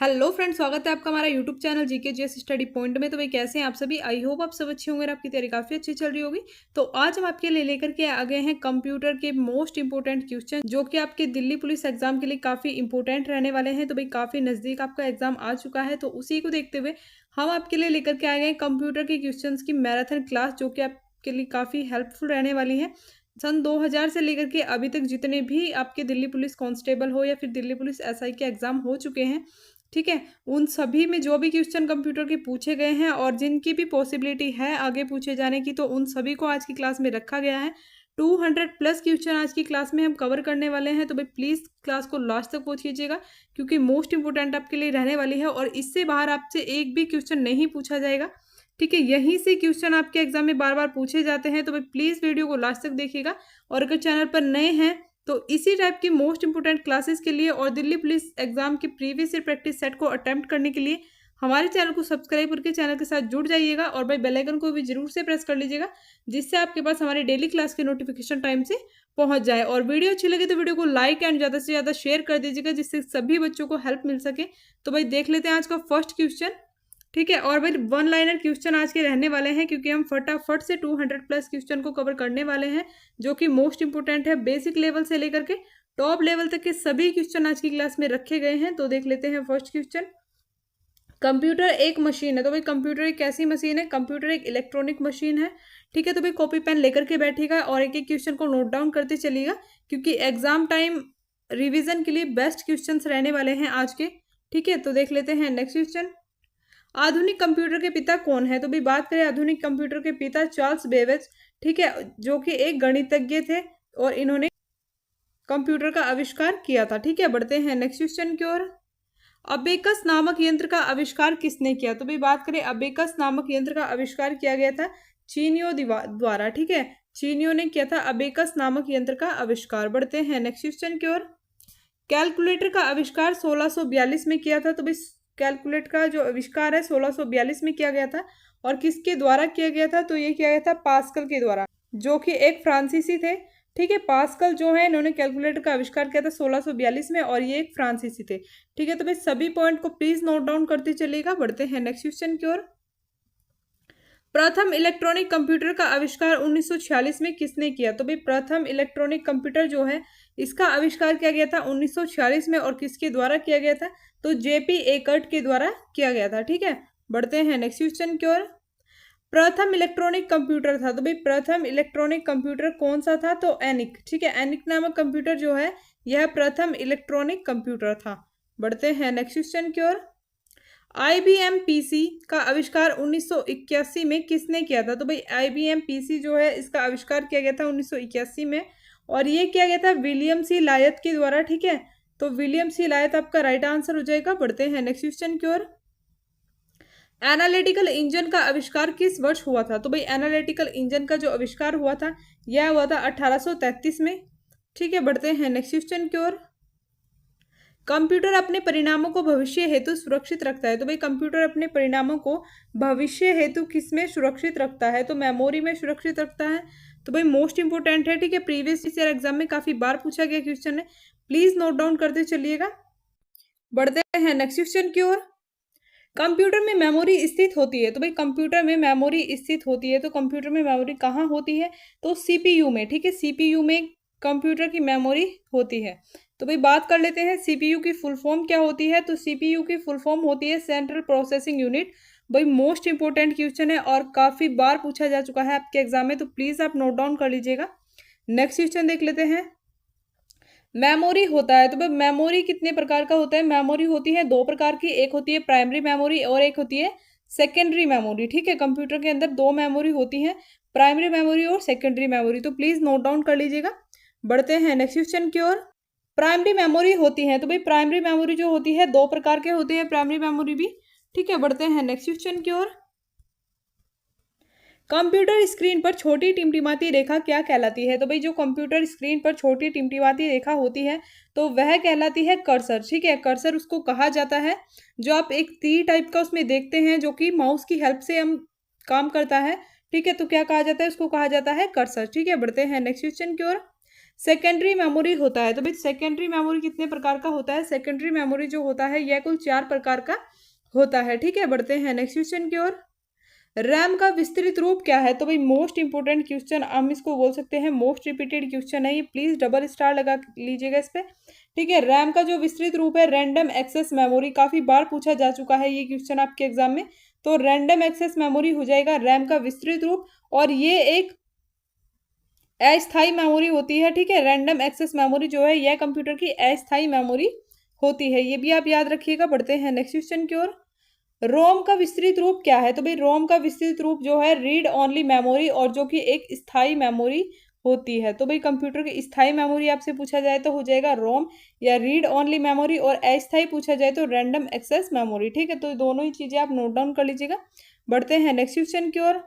Hello friends, स्वागत है आपका हमारा YouTube channel GK GS study point में। तो भाई कैसे हैं आप सभी। आई होप आप सब अच्छे होंगे और आपकी तैयारी काफ़ी अच्छी चल रही होगी। तो आज हम आपके लिए लेकर के आ गए हैं कंप्यूटर के मोस्ट इंपोर्टेंट क्वेश्चन जो कि आपके दिल्ली पुलिस एग्जाम के लिए काफ़ी इंपोर्टेंट रहने वाले हैं। तो भाई काफ़ी नज़दीक आपका एग्जाम आ चुका है, तो उसी को देखते हुए हम आपके लिए लेकर के आ गए हैं कंप्यूटर के क्वेश्चन की मैराथन क्लास जो कि आपके लिए काफ़ी हेल्पफुल रहने वाली है। सन 2000 से लेकर के अभी तक जितने भी आपके दिल्ली पुलिस कांस्टेबल हो या फिर दिल्ली पुलिस एसआई के एग्जाम हो चुके हैं, ठीक है, उन सभी में जो भी क्वेश्चन कंप्यूटर के पूछे गए हैं और जिनकी भी पॉसिबिलिटी है आगे पूछे जाने की, तो उन सभी को आज की क्लास में रखा गया है। 200 प्लस क्वेश्चन आज की क्लास में हम कवर करने वाले हैं। तो भाई प्लीज़ क्लास को लास्ट तक वॉच कीजिएगा क्योंकि मोस्ट इंपोर्टेंट आपके लिए रहने वाली है और इससे बाहर आपसे एक भी क्वेश्चन नहीं पूछा जाएगा। ठीक है, यहीं से क्वेश्चन आपके एग्जाम में बार बार पूछे जाते हैं। तो भाई प्लीज़ वीडियो को लास्ट तक देखिएगा और अगर चैनल पर नए हैं तो इसी टाइप की मोस्ट इंपोर्टेंट क्लासेस के लिए और दिल्ली पुलिस एग्जाम के प्रीवियस ईयर प्रैक्टिस सेट को अटेम्प्ट करने के लिए हमारे चैनल को सब्सक्राइब करके चैनल के साथ जुड़ जाइएगा और भाई बेल आइकन को भी जरूर से प्रेस कर लीजिएगा जिससे आपके पास हमारी डेली क्लास के नोटिफिकेशन टाइम से पहुंच जाए। और वीडियो अच्छी लगे तो वीडियो को लाइक एंड ज़्यादा से ज़्यादा शेयर कर दीजिएगा जिससे सभी बच्चों को हेल्प मिल सके। तो भाई देख लेते हैं आज का फर्स्ट क्वेश्चन। ठीक है, और भाई वन लाइनर क्वेश्चन आज के रहने वाले हैं क्योंकि हम फटाफट से 200 प्लस क्वेश्चन को कवर करने वाले हैं जो कि मोस्ट इंपोर्टेंट है। बेसिक लेवल से लेकर के टॉप लेवल तक के सभी क्वेश्चन आज की क्लास में रखे गए हैं। तो देख लेते हैं फर्स्ट क्वेश्चन। कंप्यूटर एक मशीन है। तो भाई कंप्यूटर एक कैसी मशीन है? कंप्यूटर एक इलेक्ट्रॉनिक मशीन है। ठीक है, तो भाई कॉपी पेन लेकर के बैठेगा और एक एक क्वेश्चन को नोट डाउन करते चलिएगा क्योंकि एग्जाम टाइम रिविजन के लिए बेस्ट क्वेश्चन रहने वाले हैं आज के। ठीक है, तो देख लेते हैं नेक्स्ट क्वेश्चन। आधुनिक कंप्यूटर के पिता कौन है? तो भी बात करें आधुनिक कंप्यूटर के पिता चार्ल्स बेबेज, ठीक है, जो कि एक गणितज्ञ थे और इन्होंने कंप्यूटर का आविष्कार किया था। ठीक है, बढ़ते हैं नेक्स्ट क्वेश्चन की ओर। अबेकस नामक यंत्र का आविष्कार किसने किया? तो भी बात करें अबेकस नामक यंत्र का आविष्कार किया गया था चीनियों द्वारा। ठीक है, चीनियों ने किया था अबेकस नामक यंत्र का आविष्कार। बढ़ते हैं नेक्स्ट क्वेश्चन की ओर। कैलकुलेटर का आविष्कार 1642 में किया था। तो भाई कैलकुलेटर का जो आविष्कार है 1642 में किया गया था और किसके द्वारा किया गया था? तो ये किया गया था पास्कल के द्वारा जो कि एक फ्रांसीसी थे। ठीक है, पास्कल जो है इन्होंने कैलकुलेटर का आविष्कार किया था 1642 में और ये एक फ्रांसीसी थे। ठीक है, तो भाई सभी पॉइंट को प्लीज नोट डाउन करते चलिएगा। बढ़ते हैं नेक्स्ट क्वेश्चन की ओर। प्रथम इलेक्ट्रॉनिक कंप्यूटर का आविष्कार 1946 में किसने किया? तो भाई प्रथम इलेक्ट्रॉनिक कंप्यूटर जो है इसका आविष्कार किया गया था 1946 में और किसके द्वारा किया गया था? तो जेपी एकर्ट के द्वारा किया गया था। ठीक है, बढ़ते हैं नेक्स्ट क्वेश्चन की ओर। प्रथम इलेक्ट्रॉनिक कंप्यूटर था। तो भाई प्रथम इलेक्ट्रॉनिक कंप्यूटर कौन सा था? तो एनिक। ठीक है, एनिक नामक कंप्यूटर जो है यह प्रथम इलेक्ट्रॉनिक कंप्यूटर था। बढ़ते हैं नेक्स्ट क्वेश्चन की ओर। IBM PC का आविष्कार 1981 में किसने किया था? तो भाई IBM PC जो है इसका आविष्कार किया गया था 1981 में और ये किया गया था विलियम सी लायत के द्वारा। ठीक है, तो विलियम सी लायत आपका राइट आंसर हो जाएगा। बढ़ते हैं नेक्स्ट क्वेश्चन की ओर। एनालिटिकल इंजन का आविष्कार किस वर्ष हुआ था? तो भाई एनालिटिकल इंजन का जो आविष्कार हुआ था यह हुआ था 1833 में। ठीक है, बढ़ते हैं नेक्स्ट क्वेश्चन की ओर। कंप्यूटर अपने परिणामों को भविष्य हेतु सुरक्षित रखता है। तो भाई कंप्यूटर अपने परिणामों को भविष्य हेतु किस में सुरक्षित रखता है? तो मेमोरी में सुरक्षित रखता है। तो भाई मोस्ट इंपोर्टेंट है। ठीक है, प्रीवियस ईयर एग्जाम में काफी बार पूछा गया क्वेश्चन है, प्लीज नोट डाउन करते चलिएगा। बढ़ते हैं नेक्स्ट क्वेश्चन की ओर। कंप्यूटर में मेमोरी स्थित होती है। तो भाई कंप्यूटर में मेमोरी स्थित होती है, तो कंप्यूटर में मेमोरी कहाँ होती है? तो सीपीयू में। ठीक है, सीपीयू में कंप्यूटर की मेमोरी होती है। तो भाई बात कर लेते हैं सीपीयू की फुल फॉर्म क्या होती है? तो सीपीयू की फुल फॉर्म होती है सेंट्रल प्रोसेसिंग यूनिट। भाई मोस्ट इंपोर्टेंट क्वेश्चन है और काफी बार पूछा जा चुका है आपके एग्जाम में, तो प्लीज आप नोट डाउन कर लीजिएगा। नेक्स्ट क्वेश्चन देख लेते हैं। मेमोरी होता है। तो भाई मेमोरी कितने प्रकार का होता है? मेमोरी होती है दो प्रकार की, एक होती है प्राइमरी मेमोरी और एक होती है सेकेंडरी मेमोरी। ठीक है, कंप्यूटर के अंदर दो मेमोरी होती है, प्राइमरी मेमोरी और सेकेंडरी मेमोरी, तो प्लीज नोट डाउन कर लीजिएगा। बढ़ते हैं नेक्स्ट क्वेश्चन की ओर। प्राइमरी मेमोरी होती है। तो भाई प्राइमरी मेमोरी जो होती है दो प्रकार के होते हैं, प्राइमरी मेमोरी भी। ठीक है, बढ़ते हैं नेक्स्ट क्वेश्चन की ओर। कंप्यूटर स्क्रीन पर छोटी टिमटिमाती रेखा क्या कहलाती है? तो भाई जो कंप्यूटर स्क्रीन पर छोटी टिमटिमाती रेखा होती है तो वह कहलाती है कर्सर। ठीक है, कर्सर उसको कहा जाता है जो आप एक तीर टाइप का उसमें देखते हैं जो कि माउस की हेल्प से हम काम करता है। ठीक है, तो क्या कहा जाता है? उसको कहा जाता है कर्सर। ठीक है, बढ़ते हैं नेक्स्ट क्वेश्चन की ओर। सेकेंडरी मेमोरी होता है। तो भाई सेकेंडरी मेमोरी कितने प्रकार का होता है? सेकेंडरी मेमोरी जो होता है यह कुल 4 प्रकार का होता है। ठीक है, बढ़ते हैं नेक्स्ट क्वेश्चन की ओर। रैम का विस्तृत रूप क्या है? तो भाई मोस्ट इंपोर्टेंट क्वेश्चन, हम इसको बोल सकते हैं मोस्ट रिपीटेड क्वेश्चन है ये, प्लीज डबल स्टार लगा लीजिएगा इस पे। ठीक है, रैम का जो विस्तृत रूप है रैंडम एक्सेस मेमोरी, काफी बार पूछा जा चुका है ये क्वेश्चन आपके एग्जाम में। तो रैंडम एक्सेस मेमोरी हो जाएगा रैम का विस्तृत रूप, और ये एक अस्थायी मेमोरी होती है। ठीक है, रैंडम एक्सेस मेमोरी जो है यह कंप्यूटर की अस्थायी मेमोरी होती है, ये भी आप याद रखिएगा। बढ़ते हैं नेक्स्ट क्वेश्चन की ओर। रोम का विस्तृत रूप क्या है? तो भाई रोम का विस्तृत रूप जो है रीड ओनली मेमोरी, और जो कि एक स्थायी मेमोरी होती है। तो भाई कंप्यूटर की स्थायी मेमोरी आपसे पूछा जाए तो हो जाएगा रोम या रीड ओनली मेमोरी, और अस्थायी पूछा जाए तो रैंडम एक्सेस मेमोरी। ठीक है, तो दोनों ही चीजें आप नोट डाउन कर लीजिएगा। बढ़ते हैं नेक्स्ट क्वेश्चन की ओर।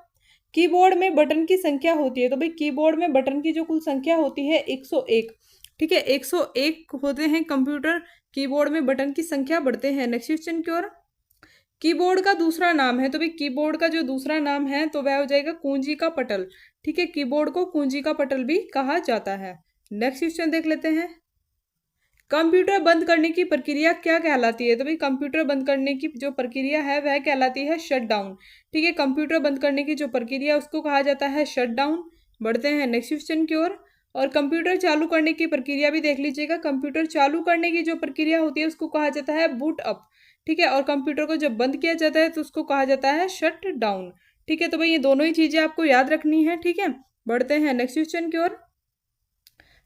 कीबोर्ड में बटन की संख्या होती है। तो भाई कीबोर्ड में बटन की जो कुल संख्या होती है 101। ठीक है, 101 होते हैं कंप्यूटर कीबोर्ड में बटन की संख्या। बढ़ते हैं नेक्स्ट क्वेश्चन की ओर। कीबोर्ड का दूसरा नाम है। तो भाई कीबोर्ड का जो दूसरा नाम है तो वह हो जाएगा कुंजी का पटल। ठीक है, कीबोर्ड को कुंजी का पटल भी कहा जाता है। नेक्स्ट क्वेश्चन देख लेते हैं। कंप्यूटर बंद करने की प्रक्रिया क्या कहलाती है? तो भाई कंप्यूटर बंद करने की जो प्रक्रिया है वह कहलाती है शट डाउन। ठीक है, कंप्यूटर बंद करने की जो प्रक्रिया उसको कहा जाता है शट डाउन। बढ़ते हैं नेक्स्ट क्वेश्चन की ओर। और कंप्यूटर चालू करने की प्रक्रिया भी देख लीजिएगा। कंप्यूटर चालू करने की जो प्रक्रिया होती है उसको कहा जाता है बूट अप। ठीक है, और कंप्यूटर को जब बंद किया जाता है तो उसको कहा जाता है शट डाउन। ठीक है, तो भाई ये दोनों ही चीजें आपको याद रखनी है। ठीक है, बढ़ते हैं नेक्स्ट क्वेश्चन की ओर।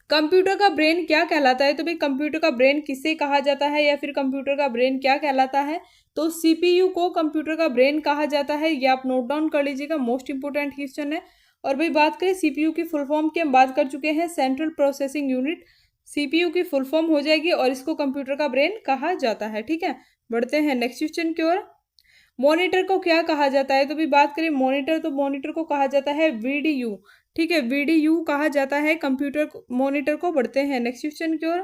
कंप्यूटर का ब्रेन क्या कहलाता है? तो भाई कंप्यूटर का ब्रेन किसे कहा जाता है, या फिर कंप्यूटर का ब्रेन क्या कहलाता है? तो सीपीयू को कंप्यूटर का ब्रेन कहा जाता है, ये आप नोट डाउन कर लीजिएगा, मोस्ट इंपोर्टेंट क्वेश्चन है। और भाई बात करें सीपीयू की फुल फॉर्म की, हम बात कर चुके हैं सेंट्रल प्रोसेसिंग यूनिट। सीपीयू की फुल फॉर्म हो जाएगी, और इसको कंप्यूटर का ब्रेन कहा जाता है। ठीक है, बढ़ते हैं नेक्स्ट क्वेश्चन की ओर। मॉनिटर को क्या कहा जाता है? तो भी बात करें मॉनिटर, तो मॉनिटर को कहा जाता है वीडीयू। ठीक है, वीडीयू कहा जाता है कंप्यूटर मॉनिटर को। बढ़ते हैं नेक्स्ट क्वेश्चन की ओर।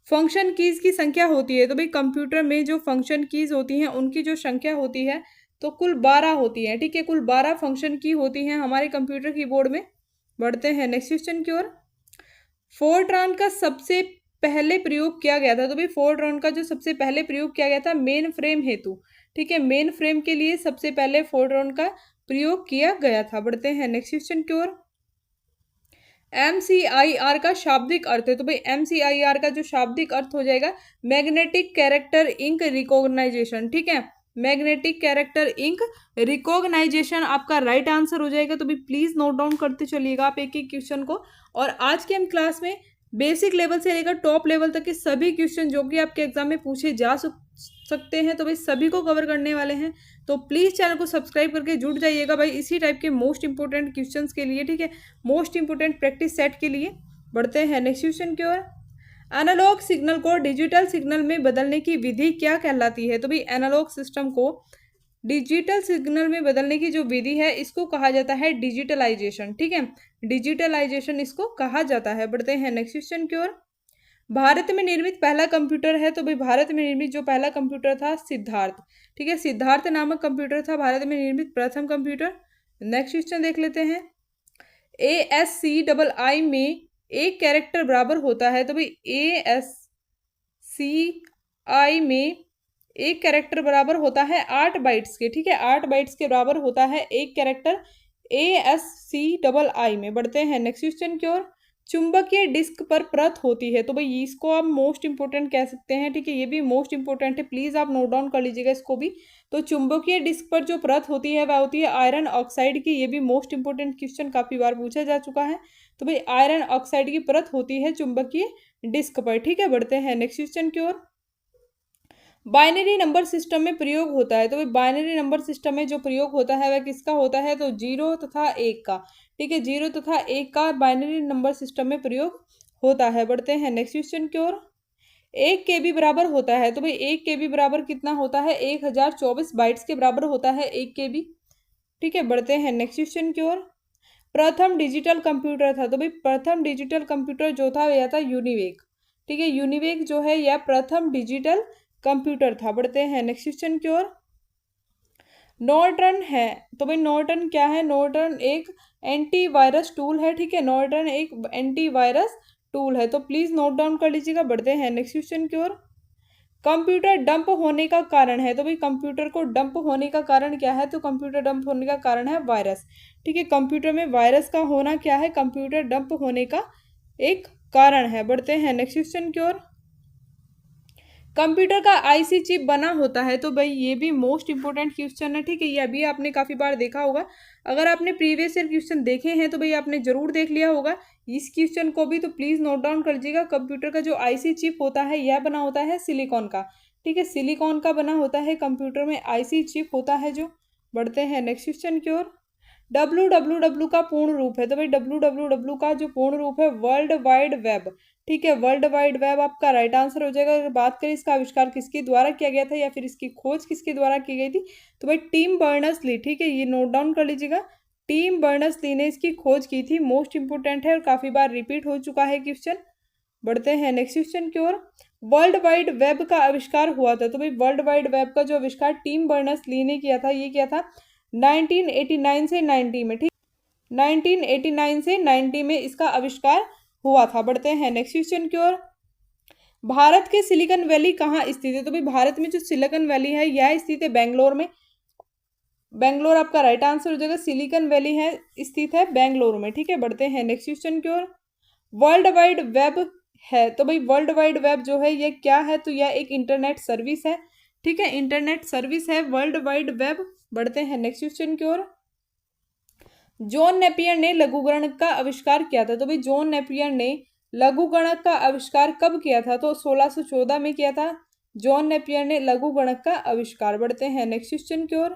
फंक्शन कीज की संख्या होती है। तो भाई कंप्यूटर में जो फंक्शन कीज होती हैं उनकी जो संख्या होती है तो कुल 12 होती है। ठीक है, कुल 12 फंक्शन की होती हैं हमारे कंप्यूटर कीबोर्ड में। बढ़ते हैं नेक्स्ट क्वेश्चन की ओर। फोर्ट्रान का सबसे पहले प्रयोग किया गया था। तो भाई फोर्ट्रान का जो सबसे पहले प्रयोग किया गया था मेन फ्रेम हेतु। ठीक है, मेन फ्रेम के लिए सबसे पहले फोर्ट्रान का प्रयोग किया गया था। बढ़ते हैं नेक्स्ट क्वेश्चन की ओर। MCIR का शाब्दिक अर्थ है। तो भाई MCIR का जो शाब्दिक अर्थ हो जाएगा मैग्नेटिक कैरेक्टर इंक रिकॉग्नाइजेशन। ठीक है, मैग्नेटिक कैरेक्टर इंक रिकॉग्नाइजेशन आपका राइट आंसर हो जाएगा। तो भाई प्लीज नोट डाउन करते चलिएगा आप एक एक क्वेश्चन को। और आज के हम क्लास में बेसिक लेवल से लेकर टॉप लेवल तक के सभी क्वेश्चन जो कि आपके एग्जाम में पूछे जा सकते हैं तो भाई सभी को कवर करने वाले हैं। तो प्लीज़ चैनल को सब्सक्राइब करके जुड़ जाइएगा भाई इसी टाइप के मोस्ट इंपोर्टेंट क्वेश्चंस के लिए। ठीक है, मोस्ट इंपोर्टेंट प्रैक्टिस सेट के लिए। बढ़ते हैं नेक्स्ट क्वेश्चन की ओर। एनालॉग सिग्नल को डिजिटल सिग्नल में बदलने की विधि क्या कहलाती है? तो भाई एनालॉग सिस्टम को डिजिटल सिग्नल में बदलने की जो विधि है इसको कहा जाता है डिजिटलाइजेशन। ठीक है, डिजिटलाइजेशन इसको कहा जाता है। बढ़ते हैं नेक्स्ट क्वेश्चन की ओर। भारत में निर्मित पहला कंप्यूटर है। तो भाई भारत में निर्मित जो पहला कंप्यूटर था सिद्धार्थ। ठीक है, सिद्धार्थ नामक कंप्यूटर था भारत में निर्मित प्रथम कंप्यूटर। नेक्स्ट क्वेश्चन देख लेते हैं। ASCII में एक कैरेक्टर बराबर होता है। तो भाई ASCII में एक कैरेक्टर बराबर होता है 8 बाइट्स के। ठीक है, 8 बाइट्स के बराबर होता है एक कैरेक्टर ASCII में। बढ़ते हैं नेक्स्ट क्वेश्चन की ओर। चुंबकीय डिस्क पर परत होती है। तो भाई इसको आप मोस्ट इंपोर्टेंट कह सकते हैं। ठीक है, ये भी मोस्ट इंपोर्टेंट है, प्लीज आप नोट डाउन कर लीजिएगा इसको भी। तो चुंबकीय डिस्क पर जो परत होती है वह होती है आयरन ऑक्साइड की। ये भी मोस्ट इंपोर्टेंट क्वेश्चन काफी बार पूछा जा चुका है। तो भाई आयरन ऑक्साइड की परत होती है चुंबकीय डिस्क पर। ठीक है, बढ़ते हैं नेक्स्ट क्वेश्चन की ओर। बाइनरी नंबर सिस्टम में प्रयोग होता है। तो भाई बाइनरी नंबर सिस्टम में जो प्रयोग होता है वह किसका होता है? तो 0 तथा 1 का। ठीक है, 0 तथा 1 का बाइनरी नंबर सिस्टम में प्रयोग होता है। बढ़ते हैं नेक्स्ट क्वेश्चन की ओर। 1 KB बराबर होता है। तो भाई 1 KB बराबर कितना होता है? 1024 बाइट्स के बराबर होता है 1 KB। ठीक है, बढ़ते हैं नेक्स्ट क्वेश्चन की ओर। प्रथम डिजिटल कंप्यूटर था। तो भाई प्रथम डिजिटल कंप्यूटर जो था यह था यूनिवेक। ठीक है, यूनिवेक जो है यह प्रथम डिजिटल कंप्यूटर था। बढ़ते हैं नेक्स्ट क्वेश्चन की ओर। नॉर्टन है, तो भाई नॉर्टन क्या है? नॉर्टन एक एंटीवायरस टूल है, ठीक है, नॉर्टन एक एंटीवायरस टूल है। तो प्लीज नोट डाउन कर लीजिएगा। बढ़ते हैं नेक्स्ट क्वेश्चन की ओर। कंप्यूटर डंप होने का कारण है, तो भाई कंप्यूटर को डंप होने का कारण क्या है? तो कंप्यूटर डंप होने का कारण है वायरस, ठीक है, कंप्यूटर में वायरस का होना क्या है? कंप्यूटर डंप होने का एक कारण है। बढ़ते हैं नेक्स्ट क्वेश्चन की ओर। कंप्यूटर का आईसी चिप बना होता है, तो भाई ये भी मोस्ट इंपोर्टेंट क्वेश्चन है, ठीक है, ये अभी आपने काफी बार देखा होगा। अगर आपने प्रीवियस ईयर क्वेश्चन देखे हैं तो भाई आपने जरूर देख लिया होगा इस क्वेश्चन को भी। तो प्लीज नोट डाउन कर लीजिएगा। कंप्यूटर का जो आईसी चिप होता है यह बना होता है सिलिकॉन का, ठीक है, सिलिकॉन का बना होता है कंप्यूटर में आईसी चिप होता है जो। बढ़ते हैं नेक्स्ट क्वेश्चन की ओर। WWW का पूर्ण रूप है, तो भाई WWW का जो पूर्ण रूप है वर्ल्ड वाइड वेब, ठीक है, वर्ल्ड वाइड वेब आपका राइट आंसर हो जाएगा। अगर बात करें इसका आविष्कार किसके द्वारा किया गया था या फिर इसकी खोज किसके द्वारा की गई थी, तो भाई टिम बर्नर्स ली, ठीक है, ये नोट डाउन कर लीजिएगा। टिम बर्नर्स ली ने इसकी खोज की थी। मोस्ट इंपोर्टेंट है और काफी बार रिपीट हो चुका है क्वेश्चन। बढ़ते हैं नेक्स्ट क्वेश्चन की ओर। वर्ल्ड वाइड वेब का आविष्कार हुआ था, तो भाई वर्ल्ड वाइड वेब का जो आविष्कार टिम बर्नर्स ली ने किया था, ये किया था 1989 से 90 में, ठीक, 1989 से 90 में इसका आविष्कार हुआ था। बढ़ते हैं नेक्स्ट क्वेश्चन की ओर। भारत के सिलिकॉन वैली कहाँ स्थित है, तो भाई भारत में जो सिलिकॉन वैली है यह स्थित है बेंगलोर में। बेंगलोर आपका राइट आंसर हो जाएगा। सिलिकॉन वैली है स्थित है बेंगलोर में, ठीक है। बढ़ते हैं नेक्स्ट क्वेश्चन की ओर। वर्ल्ड वाइड वेब है, तो भाई वर्ल्ड वाइड वेब जो है ये क्या है? तो यह एक इंटरनेट सर्विस है, ठीक है, इंटरनेट सर्विस है वर्ल्ड वाइड वेब। बढ़ते हैं नेक्स्ट क्वेश्चन की ओर। जॉन नेपियर ने लघुगणक का आविष्कार किया था, तो भाई जॉन नेपियर ने लघुगणक का आविष्कार कब किया था? तो 1614 में किया था जॉन नेपियर ने लघुगणक का आविष्कार। बढ़ते हैं नेक्स्ट क्वेश्चन की ओर।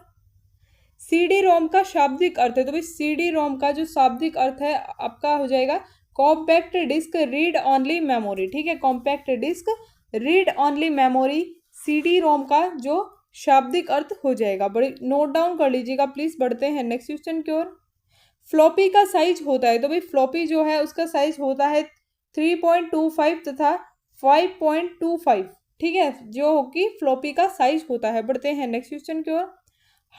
सीडी रोम का शाब्दिक अर्थ है, तो भाई सीडी रोम का जो शाब्दिक अर्थ है आपका हो जाएगा compact disc read only memory, ठीक है, compact disc read only memory CD ROM का जो शाब्दिक अर्थ हो जाएगा। बड़ी नोट डाउन कर लीजिएगा प्लीज। बढ़ते हैं नेक्स्ट क्वेश्चन की ओर। फ्लॉपी का साइज होता है, तो भाई फ्लॉपी जो है उसका साइज होता है 3.25 तथा 5.25, ठीक है, जो कि फ्लॉपी का साइज होता है। बढ़ते हैं नेक्स्ट क्वेश्चन की ओर।